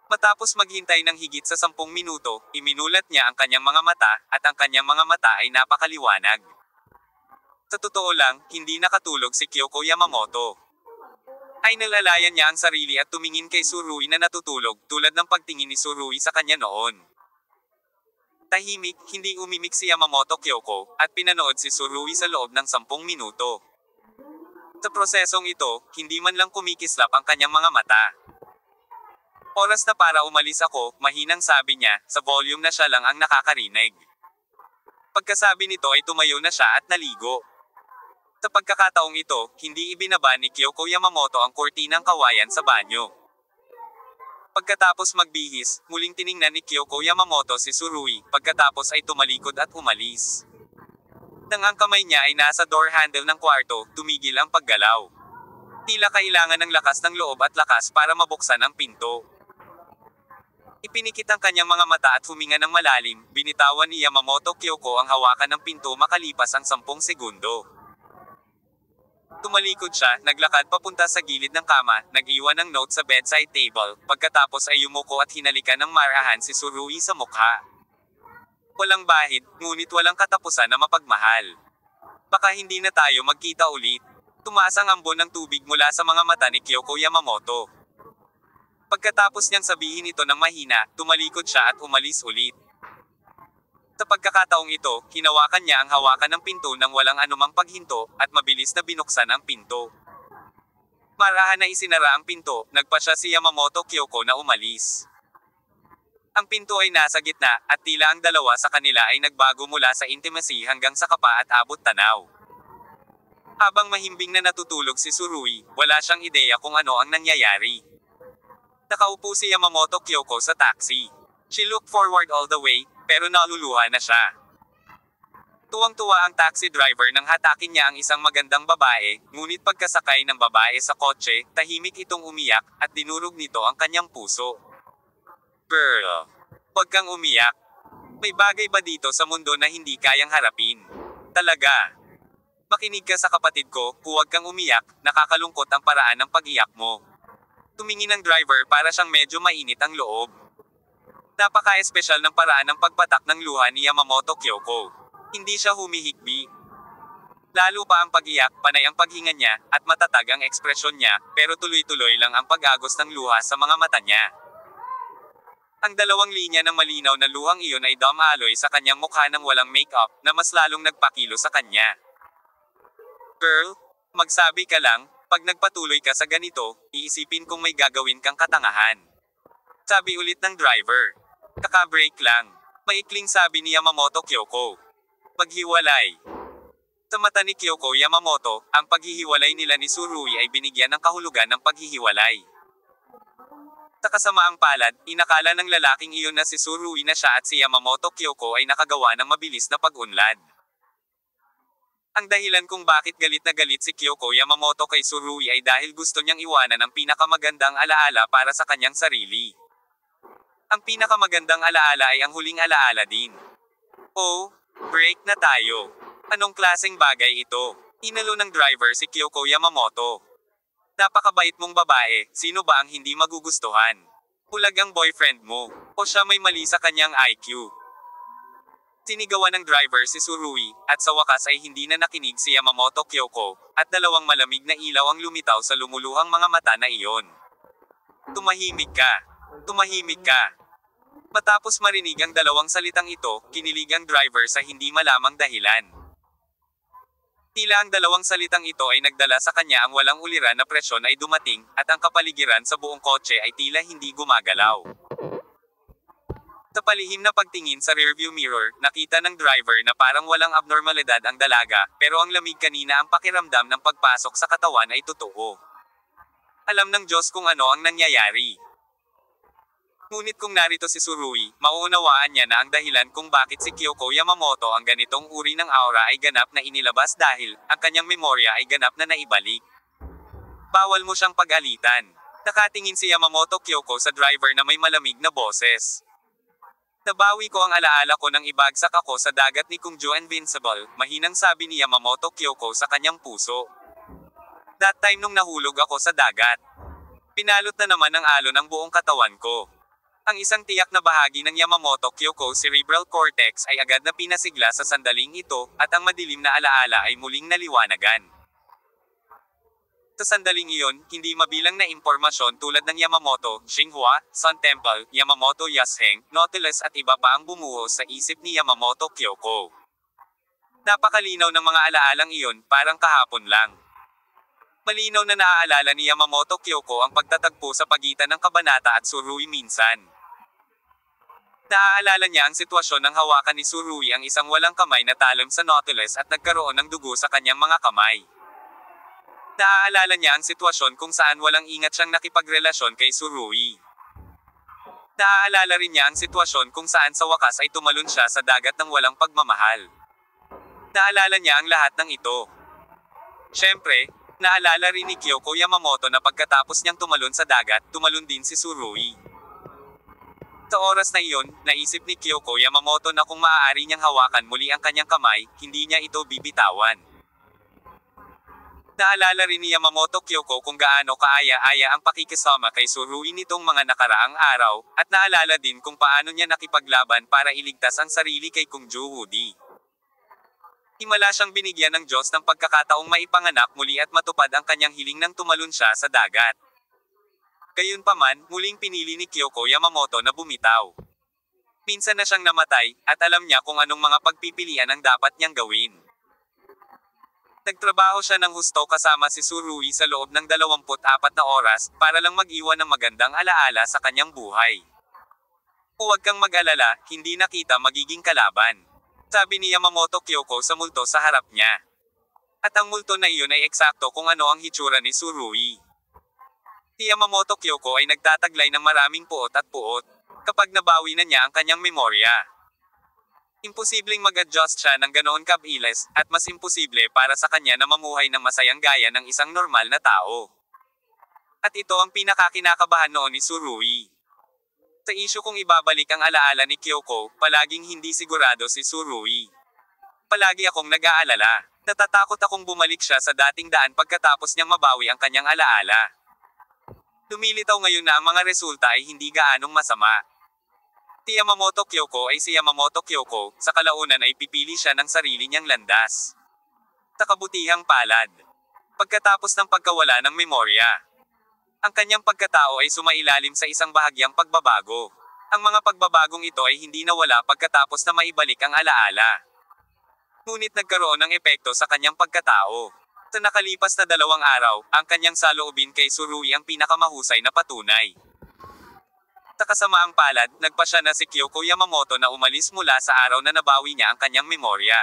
Matapos maghintay ng higit sa 10 minuto, iminulat niya ang kanyang mga mata, at ang kanyang mga mata ay napakaliwanag. Sa totoo lang, hindi nakatulog si Kyoko Yamamoto. Ay nalalayan niya ang sarili at tumingin kay Tsurui na natutulog, tulad ng pagtingin ni Tsurui sa kanya noon. Tahimik, hindi umimik si Yamamoto Kyoko, at pinanood si Tsurui sa loob ng 10 minuto. Sa prosesong ito, hindi man lang kumikislap ang kanyang mga mata. Oras na para umalis ako, mahinang sabi niya, sa volume na siya lang ang nakakarinig. Pagkasabi nito ay tumayo na siya at naligo. Sa pagkakataong ito, hindi ibinaba ni Kyoko Yamamoto ang kurtinang kawayan sa banyo. Pagkatapos magbihis, muling tiningnan ni Kyoko Yamamoto si Tsurui, pagkatapos ay tumalikod at umalis. Nang ang kamay niya ay nasa door handle ng kwarto, tumigil ang paggalaw. Tila kailangan ng lakas ng loob at lakas para mabuksan ang pinto. Ipinikit ang kanyang mga mata at huminga ng malalim, binitawan ni Yamamoto Kyoko ang hawakan ng pinto makalipas ang 10 segundo. Tumalikod siya, naglakad papunta sa gilid ng kama, nag-iwan ng note sa bedside table, pagkatapos ay yumuko at hinalikan ng marahan si Tsurui sa mukha. Walang bahid, ngunit walang katapusan na mapagmahal. Baka hindi na tayo magkita ulit. Tumaas ang ambon ng tubig mula sa mga mata ni Kyoko Yamamoto. Pagkatapos niyang sabihin ito ng mahina, tumalikod siya at umalis ulit. Sa pagkakataong ito, hinawakan niya ang hawakan ng pinto nang walang anumang paghinto, at mabilis na binuksan ang pinto. Marahan na isinara ang pinto, nagpa siya si Yamamoto Kyoko na umalis. Ang pinto ay nasa gitna, at tila ang dalawa sa kanila ay nagbago mula sa intimacy hanggang sa kapa at abot tanaw. Habang mahimbing na natutulog si Tsurui, wala siyang ideya kung ano ang nangyayari. Nakaupo si Yamamoto Kyoko sa taxi. She looked forward all the way, pero naluluha na siya. Tuwang-tuwa ang taxi driver nang hatakin niya ang isang magandang babae, ngunit pagkasakay ng babae sa kotse, tahimik itong umiyak, at dinurog nito ang kanyang puso. Girl, huwag kang umiyak. May bagay ba dito sa mundo na hindi kayang harapin? Talaga. Makinig ka sa kapatid ko, huwag kang umiyak, nakakalungkot ang paraan ng pag-iyak mo. Tumingin ang driver para siyang medyo mainit ang loob. Napaka-espesyal ng paraan ng pagpatak ng luha ni Yamamoto Kyoko. Hindi siya humihikbi. Lalo pa ang pag-iyak, panay ang paghinga niya, at matatag ang ekspresyon niya, pero tuloy-tuloy lang ang pag-agos ng luha sa mga mata niya. Ang dalawang linya ng malinaw na luhang iyon ay dumaloy sa kanyang mukha ng walang make-up, na mas lalong nagpakilo sa kanya. Girl, magsabi ka lang, pag nagpatuloy ka sa ganito, iisipin kong may gagawin kang katangahan. Sabi ulit ng driver. Kaka-break lang. Maikling sabi ni Yamamoto Kyoko. Paghiwalay. Sa mata ni Kyoko Yamamoto, ang paghihiwalay nila ni Tsurui ay binigyan ng kahulugan ng paghihiwalay. Sa kasamaang palad, inakala ng lalaking iyon na si Tsurui na siya at si Yamamoto Kyoko ay nakagawa ng mabilis na pag-unlad. Ang dahilan kung bakit galit na galit si Kyoko Yamamoto kay Tsurui ay dahil gusto niyang iwanan ang pinakamagandang alaala para sa kanyang sarili. Ang pinakamagandang alaala ay ang huling alaala din. Oh, break na tayo. Anong klaseng bagay ito? Inalo ng driver si Kyoko Yamamoto. Napakabait mong babae, sino ba ang hindi magugustuhan? Hulag ang boyfriend mo, o siya may mali sa kanyang IQ. Sinigawan ng driver si Tsurui, at sa wakas ay hindi na nakinig si Yamamoto Kyoko, at dalawang malamig na ilaw ang lumitaw sa lumuluhang mga mata na iyon. Tumahimik ka. Tumahimik ka. Matapos marinig ang dalawang salitang ito, kinilig ang driver sa hindi malamang dahilan. Tila ang dalawang salitang ito ay nagdala sa kanya ang walang uliran na presyon ay dumating, at ang kapaligiran sa buong kotse ay tila hindi gumagalaw. Sa palihim na pagtingin sa rearview mirror, nakita ng driver na parang walang abnormalidad ang dalaga, pero ang lamig kanina ang pakiramdam ng pagpasok sa katawan ay totoo. Alam ng Diyos kung ano ang nangyayari. Ngunit kung narito si Tsurui, mauunawaan niya na ang dahilan kung bakit si Kyoko Yamamoto ang ganitong uri ng aura ay ganap na inilabas dahil, ang kanyang memorya ay ganap na naibalik. Bawal mo siyang pag-alitan. Nakatingin si Yamamoto Kyoko sa driver na may malamig na boses. Nabawi ko ang alaala ko nang ibagsak ako sa dagat ni Kung Joe Invincible, mahinang sabi ni Yamamoto Kyoko sa kanyang puso. That time nung nahulog ako sa dagat. Pinalot na naman ng alon ang buong katawan ko. Ang isang tiyak na bahagi ng Yamamoto Kyoko cerebral cortex ay agad na pinasigla sa sandaling ito, at ang madilim na alaala ay muling naliwanagan. Sa sandaling iyon, hindi mabilang na impormasyon tulad ng Yamamoto, Xinhua, Sun Temple, Yamamoto Yasheng, Nautilus at iba pa ang bumuhos sa isip ni Yamamoto Kyoko. Napakalinaw ng mga alaalang iyon, parang kahapon lang. Malinaw na naaalala ni Yamamoto Kyoko ang pagtatagpo sa pagitan ng Kabanata at Tsurui minsan. Naaalala niya ang sitwasyon ng hawakan ni Tsurui ang isang walang kamay na talon sa Nautilus at nagkaroon ng dugo sa kanyang mga kamay. Naaalala niya ang sitwasyon kung saan walang ingat siyang nakipagrelasyon kay Tsurui. Naaalala rin niya ang sitwasyon kung saan sa wakas ay tumalon siya sa dagat ng walang pagmamahal. Naalala niya ang lahat ng ito. Siyempre, naalala rin ni Kyoko Yamamoto na pagkatapos niyang tumalon sa dagat, tumalon din si Tsurui. Sa oras na iyon, naisip ni Kyoko Yamamoto na kung maaari niyang hawakan muli ang kanyang kamay, hindi niya ito bibitawan. Naalala rin ni Yamamoto Kyoko kung gaano kaaya-aya ang pakikisama kay Tsurui nitong mga nakaraang araw, at naalala din kung paano niya nakipaglaban para iligtas ang sarili kay Kung Ju-Woody. Himala siyang binigyan ng Diyos ng pagkakataong maipanganak muli at matupad ang kanyang hiling nang tumalon siya sa dagat. Gayunpaman, muling pinili ni Kyoko Yamamoto na bumitaw. Minsan na siyang namatay, at alam niya kung anong mga pagpipilian ang dapat niyang gawin. Nagtrabaho siya ng husto kasama si Tsurui sa loob ng 24 na oras, para lang mag-iwan ng magandang alaala sa kanyang buhay. Huwag kang mag-alala, hindi na kita magiging kalaban. Sabi ni Yamamoto Kyoko sa multo sa harap niya. At ang multo na iyon ay eksakto kung ano ang hitsura ni Tsurui. Si Yamamoto Kyoko ay nagtataglay ng maraming puot at puot, kapag nabawi na niya ang kanyang memorya. Imposibleng mag-adjust siya ng ganoon kabilis, at mas imposible para sa kanya na mamuhay ng masayang gaya ng isang normal na tao. At ito ang pinakakinakabahan noon ni Tsurui. Sa isyu kung ibabalik ang alaala ni Kyoko, palaging hindi sigurado si Tsurui. Palagi akong nag-aalala. Natatakot akong bumalik siya sa dating daan pagkatapos niyang mabawi ang kanyang alaala. Lumilitaw ngayon na ang mga resulta ay hindi gaanong masama. Si Yamamoto Kyoko ay si Yamamoto Kyoko, sa kalaunan ay pipili siya ng sarili niyang landas. Sa kabutihang palad. Pagkatapos ng pagkawala ng memorya, ang kanyang pagkatao ay sumailalim sa isang bahagyang pagbabago. Ang mga pagbabagong ito ay hindi nawala pagkatapos na maibalik ang alaala. Ngunit nagkaroon ng epekto sa kanyang pagkatao. Sa nakalipas na 2 araw, ang kanyang saloobin kay Tsurui ang pinakamahusay na patunay. Sa kasamaang palad, nagpasya na si Kyoko Yamamoto na umalis mula sa araw na nabawi niya ang kanyang memorya.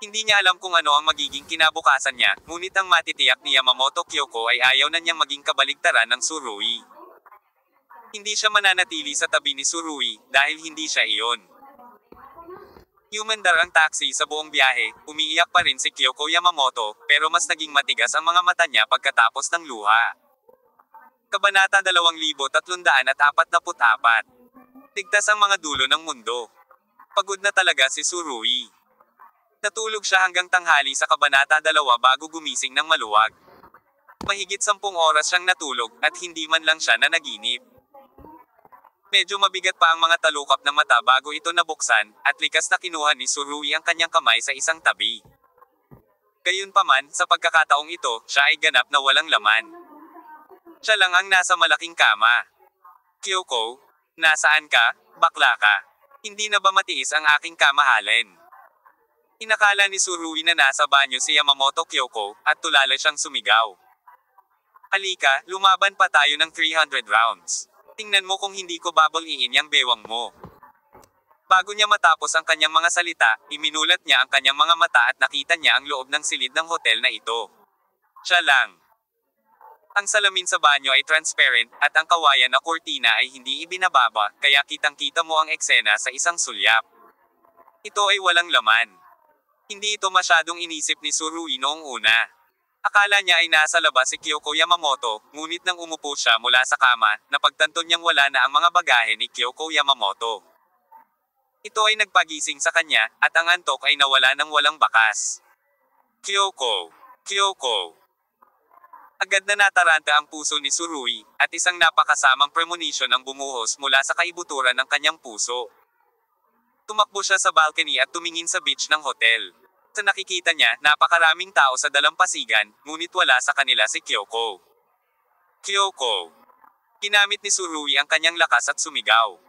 Hindi niya alam kung ano ang magiging kinabukasan niya, ngunit ang matitiyak ni Yamamoto Kyoko ay ayaw na niyang maging kabaligtaran ng Tsurui. Hindi siya mananatili sa tabi ni Tsurui, dahil hindi siya iyon. Humandar ang taxi sa buong biyahe, umiiyak pa rin si Kyoko Yamamoto, pero mas naging matigas ang mga mata niya pagkatapos ng luha. Kabanata 2344. Ligtas ang mga dulo ng mundo. Pagod na talaga si Tsurui. Natulog siya hanggang tanghali sa Kabanata 2 bago gumising ng maluwag. Mahigit 10 oras siyang natulog, at hindi man lang siya nanaginip. Medyo mabigat pa ang mga talukap na mata bago ito nabuksan, at likas na kinuha ni Tsurui ang kanyang kamay sa isang tabi. Gayunpaman, sa pagkakataong ito, siya ay ganap na walang laman. Siya lang ang nasa malaking kama. Kyoko, nasaan ka, bakla ka? Hindi na ba matiis ang aking kamahalin? Inakala ni Tsurui na nasa banyo si Yamamoto Kyoko, at tulala siyang sumigaw. Halika, lumaban pa tayo ng 300 rounds. Tingnan mo kung hindi ko babaliin yang bewang mo. Bago niya matapos ang kanyang mga salita, iminulat niya ang kanyang mga mata at nakita niya ang loob ng silid ng hotel na ito. Siya lang. Ang salamin sa banyo ay transparent, at ang kawayan na kurtina ay hindi ibinababa, kaya kitang-kita mo ang eksena sa isang sulyap. Ito ay walang laman. Hindi ito masyadong inisip ni Tsurui noong una. Akala niya ay nasa labas si Kyoko Yamamoto, ngunit nang umupo siya mula sa kama, napagtanto niyang wala na ang mga bagahe ni Kyoko Yamamoto. Ito ay nagpagising sa kanya, at ang antok ay nawala ng walang bakas. Kyoko! Kyoko! Agad na nataranta ang puso ni Tsurui, at isang napakasamang premonition ang bumuhos mula sa kaibuturan ng kanyang puso. Tumakbo siya sa balcony at tumingin sa beach ng hotel. Sa nakikita niya, napakaraming tao sa dalampasigan, ngunit wala sa kanila si Kyoko. Kyoko! Ginamit ni Tsurui ang kanyang lakas at sumigaw.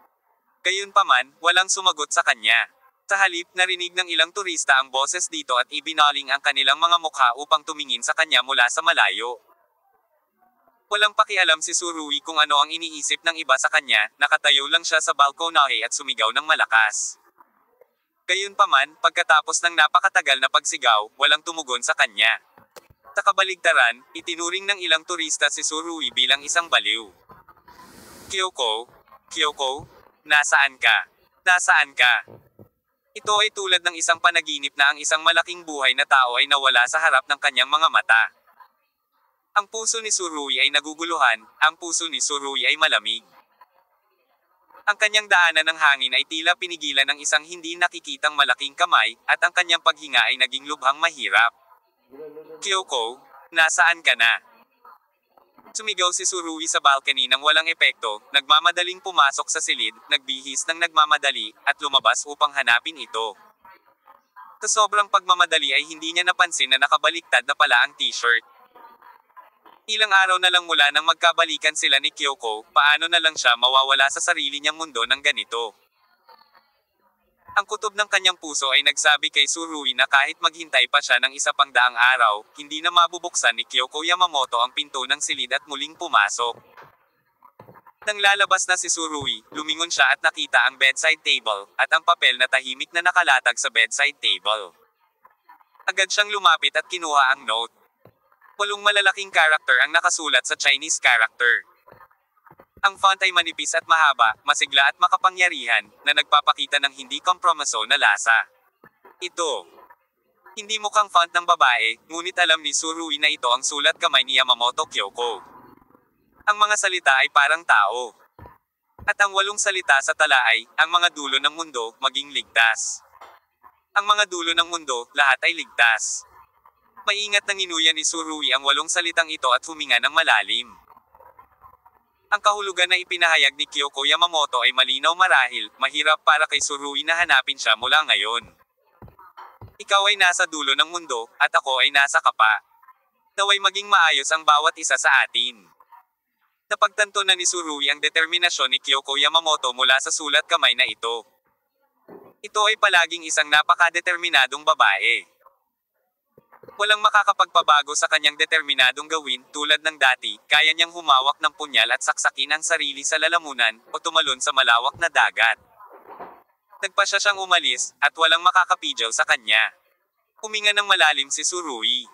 Gayunpaman, walang sumagot sa kanya. Sa halip, narinig ng ilang turista ang boses dito at ibinaling ang kanilang mga mukha upang tumingin sa kanya mula sa malayo. Walang pakialam si Surui kung ano ang iniisip ng iba sa kanya, nakatayo lang siya sa balkonahe at sumigaw ng malakas. Gayunpaman, pagkatapos ng napakatagal na pagsigaw, walang tumugon sa kanya. Sa kabaligtaran, itinuring ng ilang turista si Surui bilang isang baliw. Kyoko? Kyoko? Nasaan ka? Nasaan ka? Ito ay tulad ng isang panaginip na ang isang malaking buhay na tao ay nawala sa harap ng kanyang mga mata. Ang puso ni Surui ay naguguluhan, ang puso ni Surui ay malamig. Ang kanyang daanan ng hangin ay tila pinigilan ng isang hindi nakikitang malaking kamay, at ang kanyang paghinga ay naging lubhang mahirap. Kyoko, nasaan ka na? Sumigaw si Surui sa balcony ng walang epekto, nagmamadaling pumasok sa silid, nagbihis ng nagmamadali, at lumabas upang hanapin ito. Sa sobrang pagmamadali ay hindi niya napansin na nakabaliktad na pala ang t-shirt. Ilang araw na lang mula nang magkabalikan sila ni Kyoko, paano na lang siya mawawala sa sarili niyang mundo ng ganito? Ang kutob ng kanyang puso ay nagsabi kay Surui na kahit maghintay pa siya ng isa pang daang araw, hindi na mabubuksan ni Kyoko Yamamoto ang pinto ng silid at muling pumasok. Nang lalabas na si Surui, lumingon siya at nakita ang bedside table, at ang papel na tahimik na nakalatag sa bedside table. Agad siyang lumapit at kinuha ang note. 8 malalaking karakter ang nakasulat sa Chinese character. Ang font ay manipis at mahaba, masigla at makapangyarihan, na nagpapakita ng hindi kompromiso na lasa. Ito. Hindi mukhang font ng babae, ngunit alam ni Surui na ito ang sulat kamay ni Yamamoto Kyoko. Ang mga salita ay parang tao. At ang 8 salita sa tala ay, ang mga dulo ng mundo, maging ligtas. Ang mga dulo ng mundo, lahat ay ligtas. Maingat na nginuya ni Surui ang 8 salitang ito at huminga ng malalim. Ang kahulugan na ipinahayag ni Kyoko Yamamoto ay malinaw marahil, mahirap para kay Surui na hanapin siya mula ngayon. Ikaw ay nasa dulo ng mundo, at ako ay nasa kapa. Naway maging maayos ang bawat isa sa atin. Napagtanto na ni Surui ang determinasyon ni Kyoko Yamamoto mula sa sulat kamay na ito. Ito ay palaging isang napakadeterminadong babae. Walang makakapagpabago sa kanyang determinadong gawin, tulad ng dati, kaya niyang humawak ng punyal at saksakin ang sarili sa lalamunan, o tumalon sa malawak na dagat. Nagpasya siyang umalis, at walang makakapigil sa kanya. Huminga ng malalim si Surui.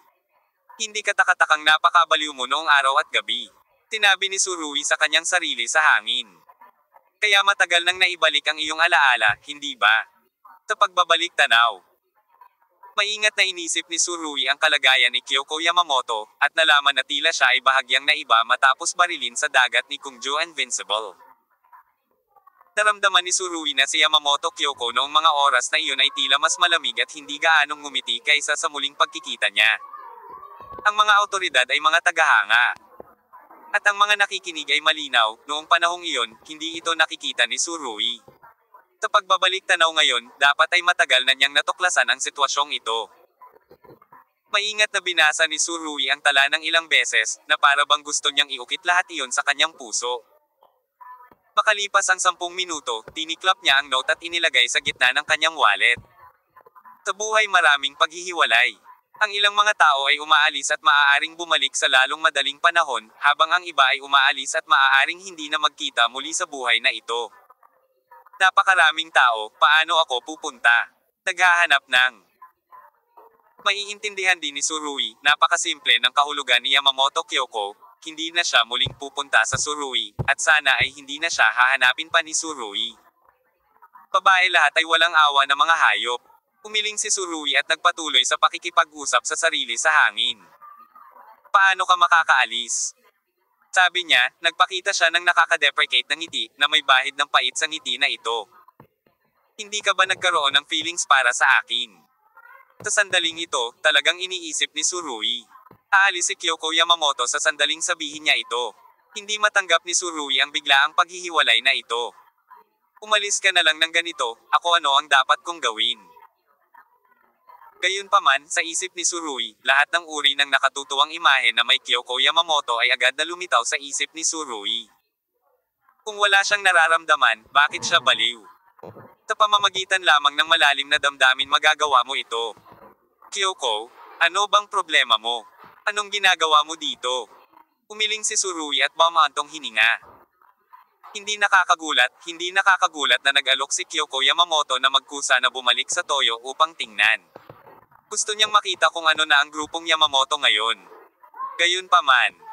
Hindi katakatakang napakabaliw mo noong araw at gabi. Sinabi ni Surui sa kanyang sarili sa hangin. Kaya matagal nang naibalik ang iyong alaala, hindi ba? Sa pagbabalik tanaw. Maingat na inisip ni Surui ang kalagayan ni Kyoko Yamamoto, at nalaman na tila siya ay bahagyang naiba matapos barilin sa dagat ni Kungju Invincible. Naramdaman ni Surui na si Yamamoto Kyoko noong mga oras na iyon ay tila mas malamig at hindi gaanong ngumiti kaysa sa muling pagkikita niya. Ang mga awtoridad ay mga tagahanga. At ang mga nakikinig ay malinaw, noong panahong iyon, hindi ito nakikita ni Surui. Sa pagbabalik tanaw ngayon, dapat ay matagal na niyang natuklasan ang sitwasyong ito. Maingat na binasa ni Surui ang tala ng ilang beses, na para bang gusto niyang iukit lahat iyon sa kanyang puso. Makalipas ang 10 minuto, tiniklap niya ang note at inilagay sa gitna ng kanyang wallet. Sa buhay maraming paghihiwalay. Ang ilang mga tao ay umaalis at maaaring bumalik sa lalong madaling panahon, habang ang iba ay umaalis at maaaring hindi na magkita muli sa buhay na ito. Napakaraming tao, paano ako pupunta? Naghahanap ng. Maiintindihan din ni Surui, napakasimple ng kahulugan ni Yamamoto Kyoko, hindi na siya muling pupunta sa Surui, at sana ay hindi na siya hahanapin pa ni Surui. Babae lahat ay walang awa na mga hayop. Umiling si Surui at nagpatuloy sa pakikipag-usap sa sarili sa hangin. Paano ka makakaalis? Sabi niya, nagpakita siya ng nakaka-deprecate ng ngiti, na may bahid ng pait sa ngiti na ito. Hindi ka ba nagkaroon ng feelings para sa akin? Sa sandaling ito, talagang iniisip ni Surui. Aalis si Kyoko Yamamoto sa sandaling sabihin niya ito. Hindi matanggap ni Surui ang biglaang paghihiwalay na ito. Umalis ka na lang ng ganito, ako ano ang dapat kong gawin? Gayunpaman, sa isip ni Surui, lahat ng uri ng nakatutuwang imahe na may Kyoko Yamamoto ay agad na lumitaw sa isip ni Surui. Kung wala siyang nararamdaman, bakit siya baliw? Sa pamamagitan lamang ng malalim na damdamin magagawa mo ito. Kyoko, ano bang problema mo? Anong ginagawa mo dito? Umiling si Tsurui at bumantong hininga. Hindi nakakagulat na nag-alok si Kyoko Yamamoto na magkusa na bumalik sa toyo upang tingnan. Gusto niyang makita kung ano na ang grupong Yamamoto ngayon. Gayunpaman,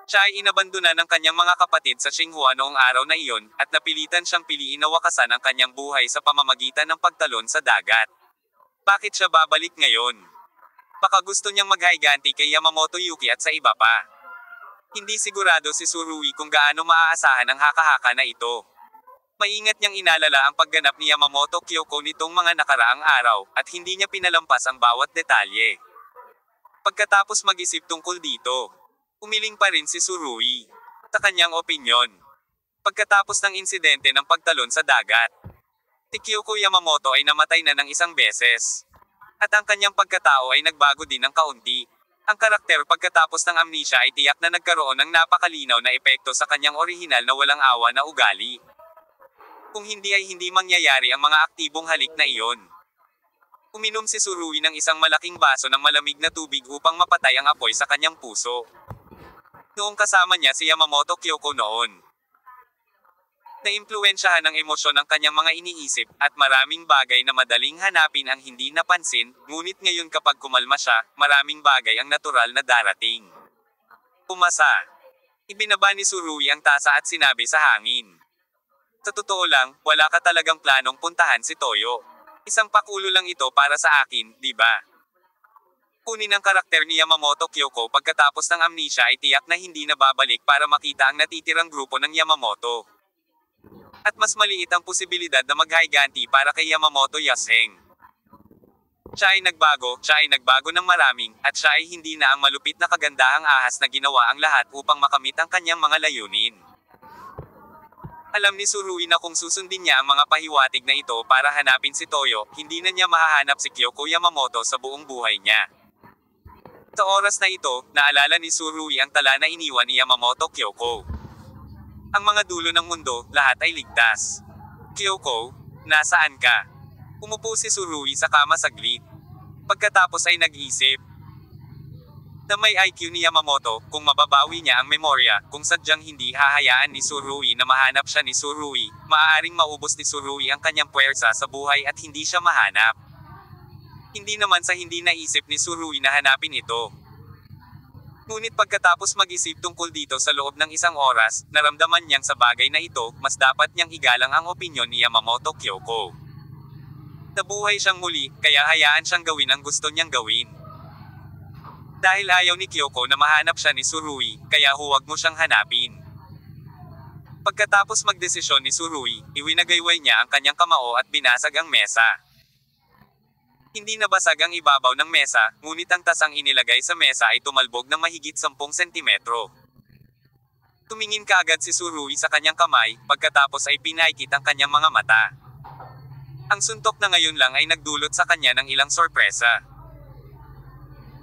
siya ay inabandonan ng kanyang mga kapatid sa Xinhua noong araw na iyon, at napilitan siyang piliin na wakasan ang kanyang buhay sa pamamagitan ng pagtalon sa dagat. Bakit siya babalik ngayon? Baka gusto niyang maghayganti kay Yamamoto Yuki at sa iba pa. Hindi sigurado si Tsurui kung gaano maaasahan ang haka-haka na ito. Maingat niyang inalala ang pagganap ni Yamamoto Kyoko nitong mga nakaraang araw, at hindi niya pinalampas ang bawat detalye. Pagkatapos mag-isip tungkol dito, umiling pa rin si Tsurui sa kanyang opinyon. Pagkatapos ng insidente ng pagtalon sa dagat, si Kyoko Yamamoto ay namatay na ng isang beses. At ang kanyang pagkatao ay nagbago din ng kaunti. Ang karakter pagkatapos ng amnesia ay tiyak na nagkaroon ng napakalinaw na epekto sa kanyang orihinal na walang awa na ugali. Kung hindi ay hindi mangyayari ang mga aktibong halik na iyon. Uminom si Tsurui ng isang malaking baso ng malamig na tubig upang mapatay ang apoy sa kanyang puso. Noong kasama niya si Yamamoto Kyoko noon, naimpluwensyahan ng emosyon ang kanyang mga iniisip, at maraming bagay na madaling hanapin ang hindi napansin, ngunit ngayon kapag kumalma siya, maraming bagay ang natural na darating. Pumasa. Ibinaba ni Tsurui ang tasa at sinabi sa hangin. Sa totoo lang, wala ka talagang planong puntahan si Toyo. Isang pakulo lang ito para sa akin, di ba? Kunin ang karakter ni Yamamoto Kyoko pagkatapos ng amnesia ay tiyak na hindi na babalik para makita ang natitirang grupo ng Yamamoto. At mas maliit ang posibilidad na maghayganti para kay Yamamoto Yaseng. Siya ay nagbago ng maraming, at siya ay hindi na ang malupit na kagandahang ahas na ginawa ang lahat upang makamit ang kanyang mga layunin. Alam ni Tsurui na kung susundin niya ang mga pahiwatig na ito para hanapin si Toyo, hindi na niya mahahanap si Kyoko Yamamoto sa buong buhay niya. Sa oras na ito, naalala ni Tsurui ang tala na iniwan ni Yamamoto Kyoko. Ang mga dulo ng mundo, lahat ay ligtas. Kyoko, nasaan ka? Umupo si Tsurui sa kama saglit. Pagkatapos ay nag-isip. Na may IQ ni Yamamoto, kung mababawi niya ang memorya, kung sadyang hindi hahayaan ni Tsurui na mahanap siya ni Tsurui, maaaring maubos ni Tsurui ang kanyang puwersa sa buhay at hindi siya mahanap. Hindi naman sa hindi naisip ni Tsurui na hanapin ito. Ngunit pagkatapos mag-isip tungkol dito sa loob ng isang oras, naramdaman niyang sa bagay na ito, mas dapat niyang igalang ang opinyon ni Yamamoto Kyoko. Nabuhay siyang muli, kaya hayaan siyang gawin ang gusto niyang gawin. Dahil ayaw ni Kyoko na mahanap siya ni Tsurui, kaya huwag mo siyang hanapin. Pagkatapos magdesisyon ni Tsurui, iwinagayway niya ang kanyang kamao at binasag ang mesa. Hindi nabasag ang ibabaw ng mesa, ngunit ang tasang inilagay sa mesa ay tumalbog ng mahigit 10 sentimetro. Tumingin kaagad si Tsurui sa kanyang kamay, pagkatapos ay pinaikit ang kanyang mga mata. Ang suntok na ngayon lang ay nagdulot sa kanya ng ilang sorpresa.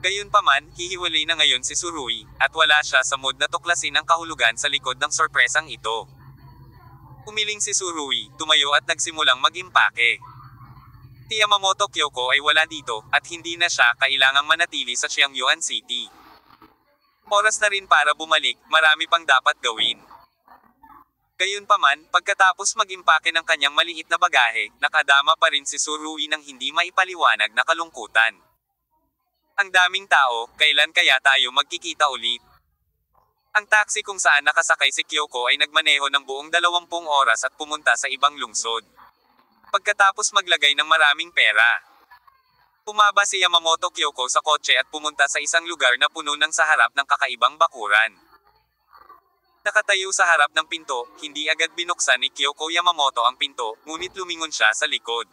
Gayunpaman, hihiwalay na ngayon si Tsurui, at wala siya sa mood na tuklasin ang kahulugan sa likod ng sorpresang ito. Umiling si Tsurui, tumayo at nagsimulang mag-impake. Si Yamamoto Kyoko ay wala dito, at hindi na siya kailangang manatili sa Xiangyuan City. Oras na rin para bumalik, marami pang dapat gawin. Gayunpaman, pagkatapos mag-impake ng kanyang maliit na bagahe, nakadama pa rin si Tsurui ng hindi maipaliwanag na kalungkutan. Ang daming tao, kailan kaya tayo magkikita ulit? Ang taxi kung saan nakasakay si Kyoko ay nagmaneho ng buong 20 oras at pumunta sa ibang lungsod. Pagkatapos maglagay ng maraming pera, pumaba si Yamamoto Kyoko sa kotse at pumunta sa isang lugar na puno ng sa harap ng kakaibang bakuran. Nakatayo sa harap ng pinto, hindi agad binuksan ni Kyoko Yamamoto ang pinto, ngunit lumingon siya sa likod.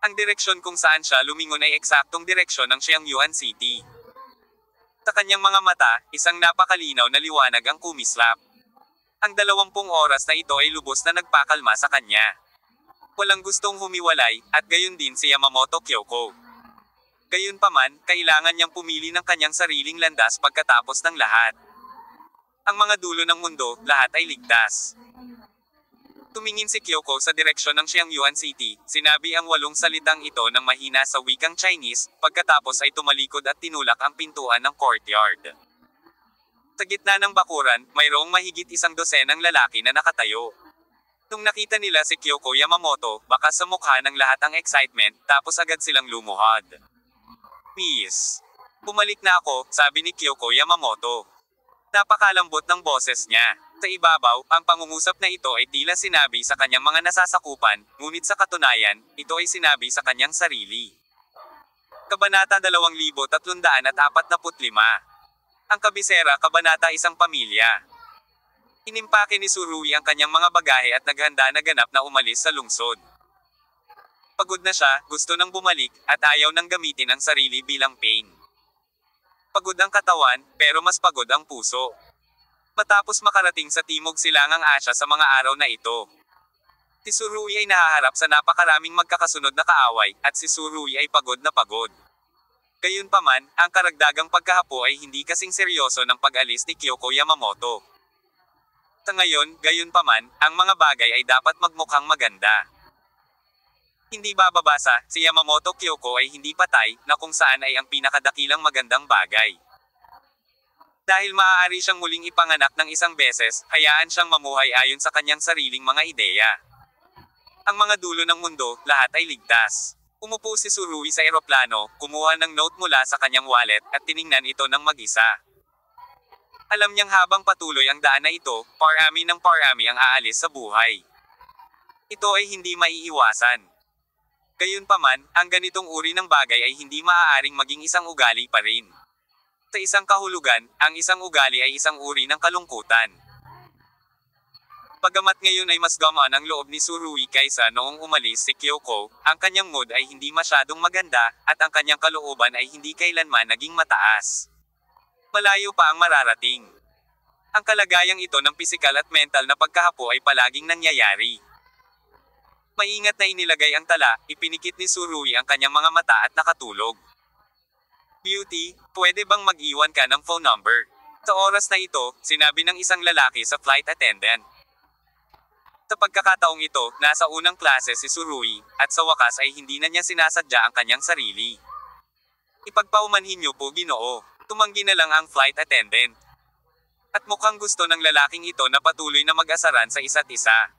Ang direksyon kung saan siya lumingon ay eksaktong direksyon ng Xiangyuan City. Sa kanyang mga mata, isang napakalinaw na liwanag ang kumislap. Ang 20 oras na ito ay lubos na nagpakalma sa kanya. Walang gustong humiwalay, at gayon din si Yamamoto Kyoko. Gayunpaman, kailangan niyang pumili ng kanyang sariling landas pagkatapos ng lahat. Ang mga dulo ng mundo, lahat ay ligtas. Tumingin si Kyoko sa direksyon ng Xiangyuan City, sinabi ang 8 salitang ito ng mahina sa wikang Chinese, pagkatapos ay tumalikod at tinulak ang pintuan ng courtyard. Sa gitna ng bakuran, mayroong mahigit 12 lalaki na nakatayo. Nung nakita nila si Kyoko Yamamoto, baka sa mukha ng lahat ang excitement, tapos agad silang lumuhod. Miss. Bumalik na ako, sabi ni Kyoko Yamamoto. Napakalambot ng boses niya. Sa ibabaw, ang pangungusap na ito ay tila sinabi sa kanyang mga nasasakupan, ngunit sa katunayan, ito ay sinabi sa kanyang sarili. Kabanata 2345. Ang kabisera, kabanata isang pamilya. Inimpake ni Surui ang kanyang mga bagahe at naghanda na ganap na umalis sa lungsod. Pagod na siya, gusto nang bumalik, at ayaw nang gamitin ang sarili bilang pain. Pagod ang katawan, pero mas pagod ang puso. Matapos makarating sa Timog Silangang Asya sa mga araw na ito, si Surui ay nahaharap sa napakaraming magkakasunod na kaaway, at si Surui ay pagod na pagod. Gayunpaman, ang karagdagang pagkahapo ay hindi kasing seryoso ng pag-alis ni Kyoko Yamamoto. Sa ngayon, gayunpaman, ang mga bagay ay dapat magmukhang maganda. Hindi bababasa, si Yamamoto Kyoko ay hindi patay, na kung saan ay ang pinakadakilang magandang bagay. Dahil maaari siyang muling ipanganak ng isang beses, hayaan siyang mamuhay ayon sa kanyang sariling mga ideya. Ang mga dulo ng mundo, lahat ay ligtas. Umupo si Surui sa eroplano, kumuha ng note mula sa kanyang wallet, at tiningnan ito ng mag-isa. Alam niyang habang patuloy ang daan na ito, parami ng parami ang aalis sa buhay. Ito ay hindi maiiwasan. Gayunpaman, ang ganitong uri ng bagay ay hindi maaaring maging isang ugali pa rin. Sa isang kahulugan, ang isang ugali ay isang uri ng kalungkutan. Bagamat ngayon ay mas gamaan ang loob ni Surui kaysa noong umalis si Kyoko, ang kanyang mood ay hindi masyadong maganda, at ang kanyang kalooban ay hindi kailanman naging mataas. Malayo pa ang mararating. Ang kalagayang ito ng pisikal at mental na pagkahapo ay palaging nangyayari. Maingat na inilagay ang tala, ipinikit ni Surui ang kanyang mga mata at nakatulog. Beauty, pwede bang mag-iwan ka ng phone number? Sa oras na ito, sinabi ng isang lalaki sa flight attendant. Sa pagkakataong ito, nasa unang klase si Surui, at sa wakas ay hindi na niya sinasadya ang kanyang sarili. Ipagpaumanhin niyo po, Ginoo. Tumanggi na lang ang flight attendant. At mukhang gusto ng lalaking ito na patuloy na mag-asaran sa isa't isa.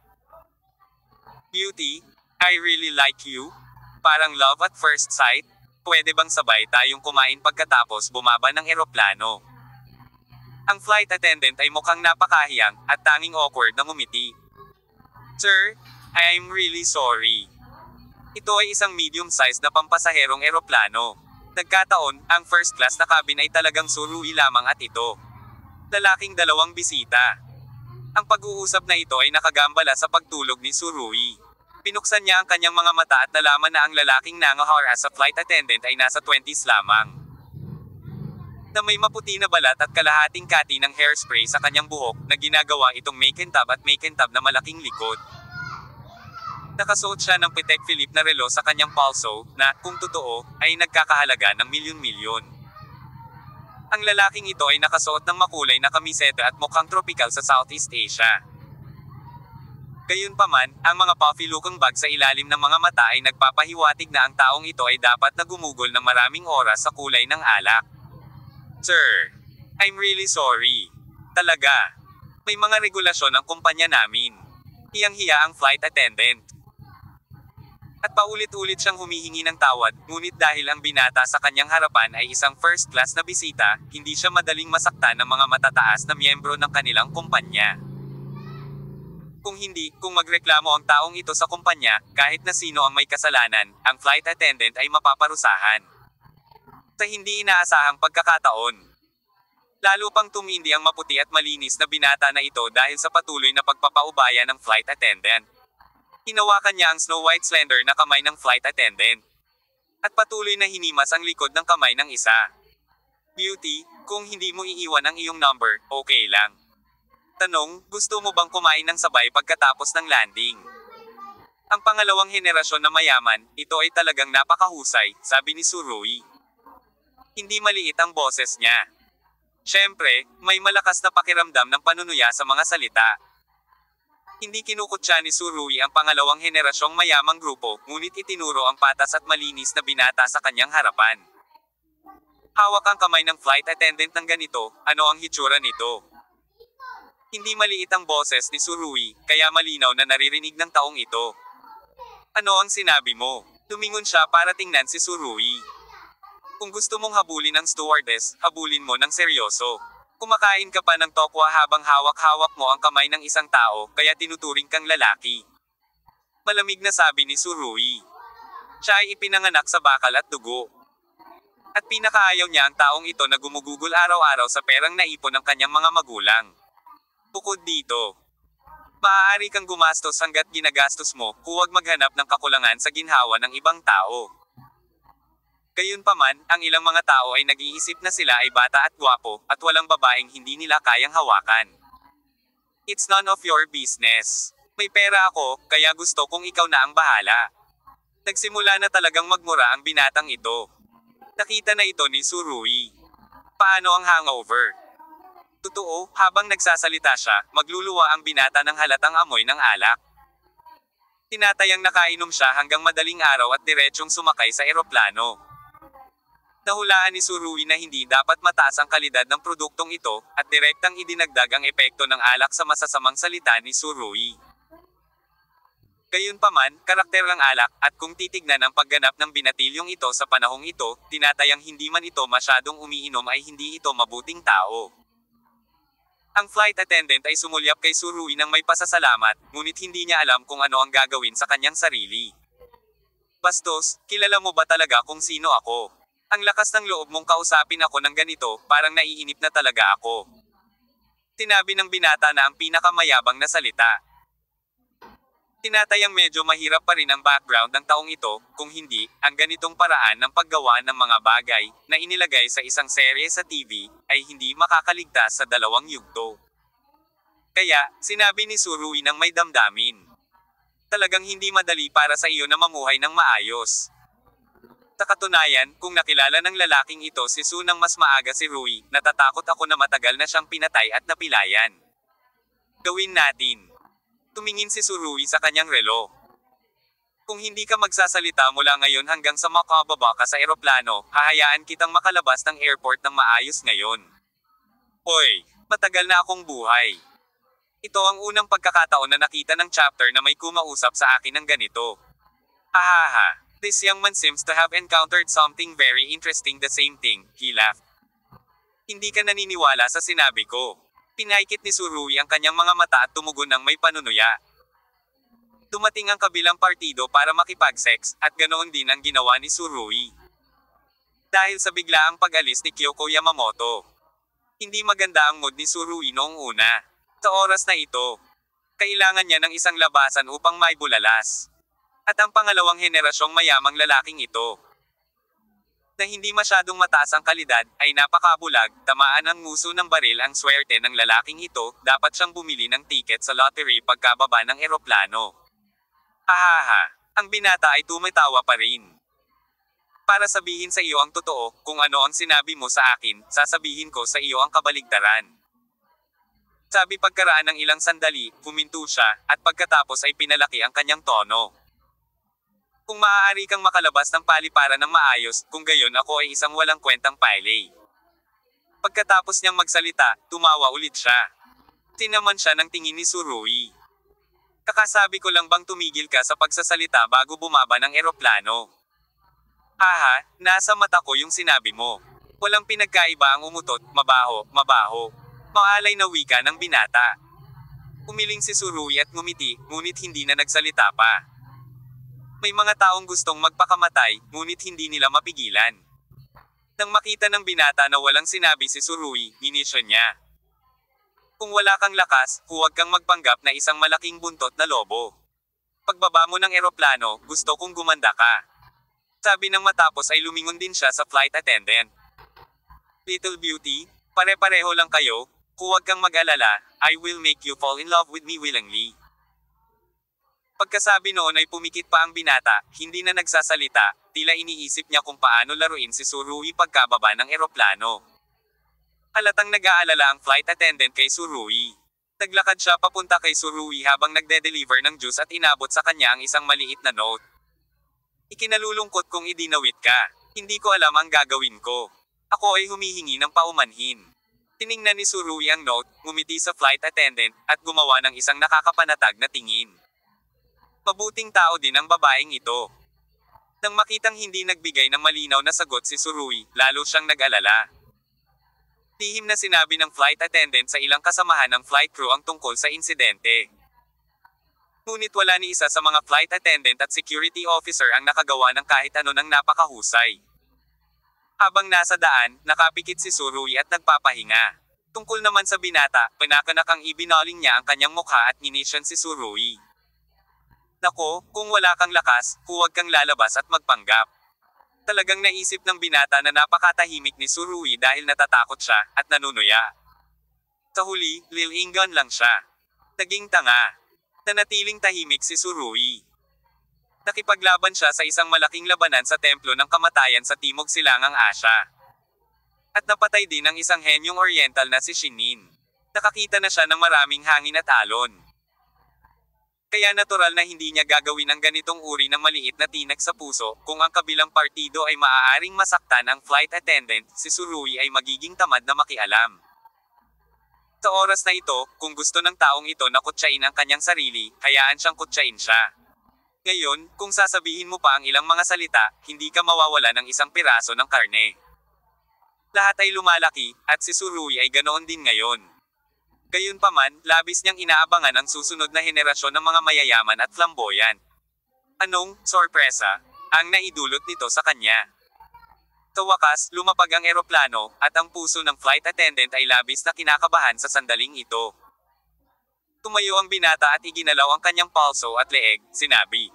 Beauty, I really like you. Parang love at first sight. Pwede bang sabay tayong kumain pagkatapos bumaba ng eroplano? Ang flight attendant ay mukhang napakahiyang, at tanging awkward na ngumiti. Sir, I'm really sorry. Ito ay isang medium-sized na pampasaherong eroplano. Nagkataon, ang first class na cabin ay talagang Surui lamang at ito. Lalaking 2 bisita. Ang pag-uusap na ito ay nakagambala sa pagtulog ni Surui. Pinuksan niya ang kanyang mga mata at nalaman na ang lalaking nangaharas sa flight attendant ay nasa 20s lamang. Na may maputi na balat at kalahating kati ng hairspray sa kanyang buhok, na ginagawa itong make-and-tab at make-and-tab na malaking likod. Nakasuot siya ng Patek Philippe na relo sa kanyang palso, na, kung totoo, ay nagkakahalaga ng milyon-milyon. Ang lalaking ito ay nakasuot ng makulay na kamiseta at mukhang tropical sa Southeast Asia. Gayunpaman, ang mga puffy-looking bag sa ilalim ng mga mata ay nagpapahiwatig na ang taong ito ay dapat na gumugol ng maraming oras sa kulay ng alak. Sir, I'm really sorry. Talaga. May mga regulasyon ang kumpanya namin. Hiyang-hiya ang flight attendant. At paulit-ulit siyang humihingi ng tawad, ngunit dahil ang binata sa kanyang harapan ay isang first class na bisita, hindi siya madaling masaktan ng mga matataas na miyembro ng kanilang kumpanya. Kung hindi, kung magreklamo ang taong ito sa kumpanya, kahit na sino ang may kasalanan, ang flight attendant ay mapaparusahan. Sa hindi inaasahang pagkakataon. Lalo pang tumindi ang maputi at malinis na binata na ito dahil sa patuloy na pagpapaubaya ng flight attendant. Hinawakan niya ang Snow White slender na kamay ng flight attendant. At patuloy na hinimas ang likod ng kamay ng isa. Beauty, kung hindi mo iiwan ang iyong number, okay lang. Tanong, gusto mo bang kumain ng sabay pagkatapos ng landing? Ang pangalawang henerasyon na mayaman, ito ay talagang napakahusay, sabi ni Surui. Hindi maliit ang boses niya. Siyempre, may malakas na pakiramdam ng panunuya sa mga salita. Hindi kinukutya ni Surui ang pangalawang henerasyong mayamang grupo, ngunit itinuro ang patas at malinis na binata sa kanyang harapan. Hawak ang kamay ng flight attendant ng ganito, ano ang hitsura nito? Hindi maliit ang boses ni Surui, kaya malinaw na naririnig ng taong ito. Ano ang sinabi mo? Lumingon siya para tingnan si Surui. Kung gusto mong habulin ang stewardess, habulin mo ng seryoso. Kumakain ka pa ng tokwa habang hawak-hawak mo ang kamay ng isang tao, kaya tinuturing kang lalaki. Malamig na sabi ni Surui. Siya ay ipinanganak sa bakal at dugo. At pinakaayaw niya ang taong ito na gumugugol araw-araw sa perang naipon ng kanyang mga magulang. Bukod dito, maaari kang gumastos hanggat ginagastos mo, huwag maghanap ng kakulangan sa ginhawa ng ibang tao. Gayunpaman, ang ilang mga tao ay nag-iisip na sila ay bata at gwapo, at walang babaeng hindi nila kayang hawakan. It's none of your business. May pera ako, kaya gusto kong ikaw na ang bahala. Nagsimula na talagang magmura ang binatang ito. Nakita na ito ni Surui. Paano ang hangover? Totoo, habang nagsasalita siya, magluluwa ang binata ng halatang amoy ng alak. Tinatayang nakainom siya hanggang madaling araw at diretsyong sumakay sa eroplano. Nahulaan ni Surui na hindi dapat mataas ang kalidad ng produktong ito, at direktang idinagdag ang epekto ng alak sa masasamang salita ni Surui. Gayunpaman, karakter ng alak, at kung titignan ang pagganap ng binatilyong ito sa panahong ito, tinatayang hindi man ito masyadong umiinom ay hindi ito mabuting tao. Ang flight attendant ay sumulyap kay Surui ng may pasasalamat, ngunit hindi niya alam kung ano ang gagawin sa kanyang sarili. Bastos, kilala mo ba talaga kung sino ako? Ang lakas ng loob mong kausapin ako ng ganito, parang naiinip na talaga ako. Sinabi ng binata na ang pinakamayabang na salita. Tinatayang medyo mahirap pa rin ang background ng taong ito, kung hindi, ang ganitong paraan ng paggawa ng mga bagay, na inilagay sa isang serye sa TV, ay hindi makakaligtas sa dalawang yugto. Kaya, sinabi ni Surui ng may damdamin. Talagang hindi madali para sa iyo na mamuhay ng maayos. Sa katunayan, kung nakilala ng lalaking ito si Su nang mas maaga si Rui, natatakot ako na matagal na siyang pinatay at napilayan. Gawin natin. Tumingin si Surui sa kanyang relo. Kung hindi ka magsasalita mula ngayon hanggang sa makababa ka sa eroplano, hahayaan kitang makalabas ng airport ng maayos ngayon. Hoy, matagal na akong buhay. Ito ang unang pagkakataon na nakita ng chapter na may kumausap sa akin ng ganito. Hahaha. This young man seems to have encountered something very interesting. The same thing, he laughed. Hindi ka naniniwala sa sinabi ko. Pinaikit ni Surui ang kanyang mga mata at tumugon ng may panunuya. Dumating ang kabilang partido para makipag-sex, at ganoon din ang ginawa ni Surui. Dahil sa biglaang pag-alis ni Kyoko Yamamoto. Hindi maganda ang mood ni Surui noong una. Sa oras na ito, kailangan niya ng isang labasan upang maibulalas. At ang pangalawang henerasyong mayamang lalaking ito, na hindi masyadong mataas ang kalidad, ay napakabulag, tamaan ng nguso ng baril ang swerte ng lalaking ito, dapat siyang bumili ng tiket sa lottery pagkababa ng eroplano. Hahaha, ang binata ay tumatawa pa rin. Para sabihin sa iyo ang totoo, kung ano ang sinabi mo sa akin, sasabihin ko sa iyo ang kabaligtaran. Sabi pagkaraan ng ilang sandali, huminto siya, at pagkatapos ay pinalaki ang kanyang tono. Kung maaari kang makalabas ng paliparan ng maayos, kung gayon ako ay isang walang kwentang pile. Pagkatapos niyang magsalita, tumawa ulit siya. Tinaman siya ng tingin ni Surui. Kakasabi ko lang bang tumigil ka sa pagsasalita bago bumaba ng eroplano? Haha, nasa mata ko yung sinabi mo. Walang pinagkaiba ang umutot, mabaho, mabaho. Maalay na wika ng binata. Umiling si Surui at ngumiti, ngunit hindi na nagsalita pa. May mga taong gustong magpakamatay, ngunit hindi nila mapigilan. Nang makita ng binata na walang sinabi si Surui, ginisyon niya. Kung wala kang lakas, huwag kang magpanggap na isang malaking buntot na lobo. Pagbaba mo ng eroplano, gusto kong gumanda ka. Sabi nang matapos ay lumingon din siya sa flight attendant. Little beauty, pare-pareho lang kayo, huwag kang mag-alala, I will make you fall in love with me willingly. Pagkasabi noon ay pumikit pa ang binata, hindi na nagsasalita, tila iniisip niya kung paano laruin si Surui pagkababa ng eroplano. Halatang nag-aalala ang flight attendant kay Surui. Naglakad siya papunta kay Surui habang nagde-deliver ng juice at inabot sa kanya ang isang maliit na note. Ikinalulungkot kong idinawit ka. Hindi ko alam ang gagawin ko. Ako ay humihingi ng paumanhin. Tiningnan ni Surui ang note, ngumiti sa flight attendant, at gumawa ng isang nakakapanatag na tingin. Mabuting tao din ang babaeng ito. Nang makitang hindi nagbigay ng malinaw na sagot si Surui, lalo siyang nag-alala. Lihim na sinabi ng flight attendant sa ilang kasamahan ng flight crew ang tungkol sa insidente. Ngunit wala ni isa sa mga flight attendant at security officer ang nakagawa ng kahit ano ng napakahusay. Habang nasa daan, nakapikit si Surui at nagpapahinga. Tungkol naman sa binata, pinakanakang ibinaling niya ang kanyang mukha at nginisyan si Surui. Nako, kung wala kang lakas, huwag kang lalabas at magpanggap. Talagang naisip ng binata na napakatahimik ni Surui dahil natatakot siya, at nanunuya. Sa huli, lilingan lang siya. Naging tanga. Nanatiling tahimik si Surui. Nakipaglaban siya sa isang malaking labanan sa templo ng kamatayan sa Timog Silangang Asya. At napatay din ang isang henyong oriental na si Shinin. Nakakita na siya ng maraming hangin at alon. Kaya natural na hindi niya gagawin ang ganitong uri ng maliit na tinag sa puso, kung ang kabilang partido ay maaaring masaktan ang flight attendant, si Surui ay magiging tamad na makialam. Sa oras na ito, kung gusto ng taong ito na kutsain ang kanyang sarili, hayaan siyang kutsain siya. Ngayon, kung sasabihin mo pa ang ilang mga salita, hindi ka mawawala ng isang piraso ng karne. Lahat ay lumalaki, at si Surui ay ganoon din ngayon. Gayunpaman, labis niyang inaabangan ang susunod na henerasyon ng mga mayayaman at flamboyant. Anong sorpresa ang naidulot nito sa kanya? Sa wakas, lumapag ang eroplano, at ang puso ng flight attendant ay labis na kinakabahan sa sandaling ito. Tumayo ang binata at iginalaw ang kanyang palso at leeg, sinabi.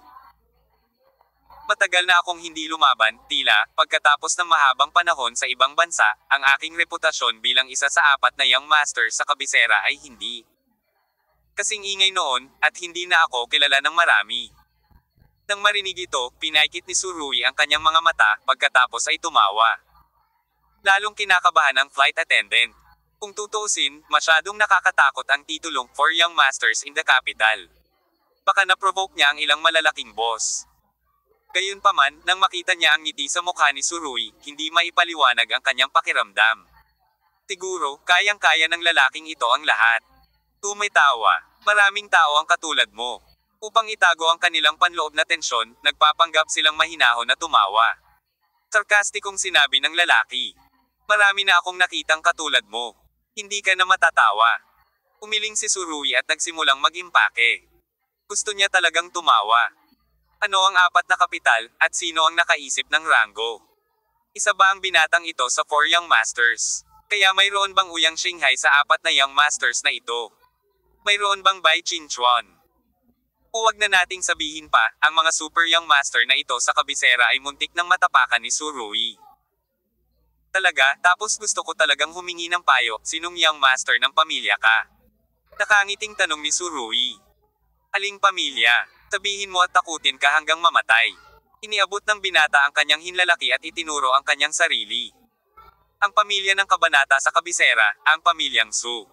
Matagal na akong hindi lumaban, tila, pagkatapos ng mahabang panahon sa ibang bansa, ang aking reputasyon bilang isa sa 4 na young masters sa kabisera ay hindi kasing ingay noon, at hindi na ako kilala ng marami. Nang marinig ito, pinaikit ni Surui ang kanyang mga mata, pagkatapos ay tumawa. Lalong kinakabahan ang flight attendant. Kung tutuusin, masyadong nakakatakot ang titulong for young masters in the capital. Baka na-provoke niya ang ilang malalaking boss. Gayunpaman, nang makita niya ang ngiti sa mukha ni Surui, hindi maipaliwanag ang kanyang pakiramdam. Siguro, kayang-kaya ng lalaking ito ang lahat. Tumitawa. Maraming tao ang katulad mo. Upang itago ang kanilang panloob na tensyon, nagpapanggap silang mahinahon na tumawa. Sarkastikong sinabi ng lalaki. Marami na akong nakitang katulad mo. Hindi ka na matatawa. Umiling si Surui at nagsimulang mag-impake. Gusto niya talagang tumawa. Ano ang 4 na kapital, at sino ang nakaisip ng rango? Isa ba ang binatang ito sa 4 young masters? Kaya mayroon bang uyang Shanghai sa 4 na young masters na ito? Mayroon bang Bai Qingchuan? Huwag na nating sabihin pa, ang mga super young master na ito sa kabisera ay muntik ng matapakan ni Surui. Talaga, tapos gusto ko talagang humingi ng payo, sinong young master ng pamilya ka? Nakangiting tanong ni Surui. Aling pamilya? Sabihin mo at takutin ka hanggang mamatay. Iniabot ng binata ang kanyang hinlalaki at itinuro ang kanyang sarili. Ang pamilya ng kabanata sa kabisera, ang pamilyang Su.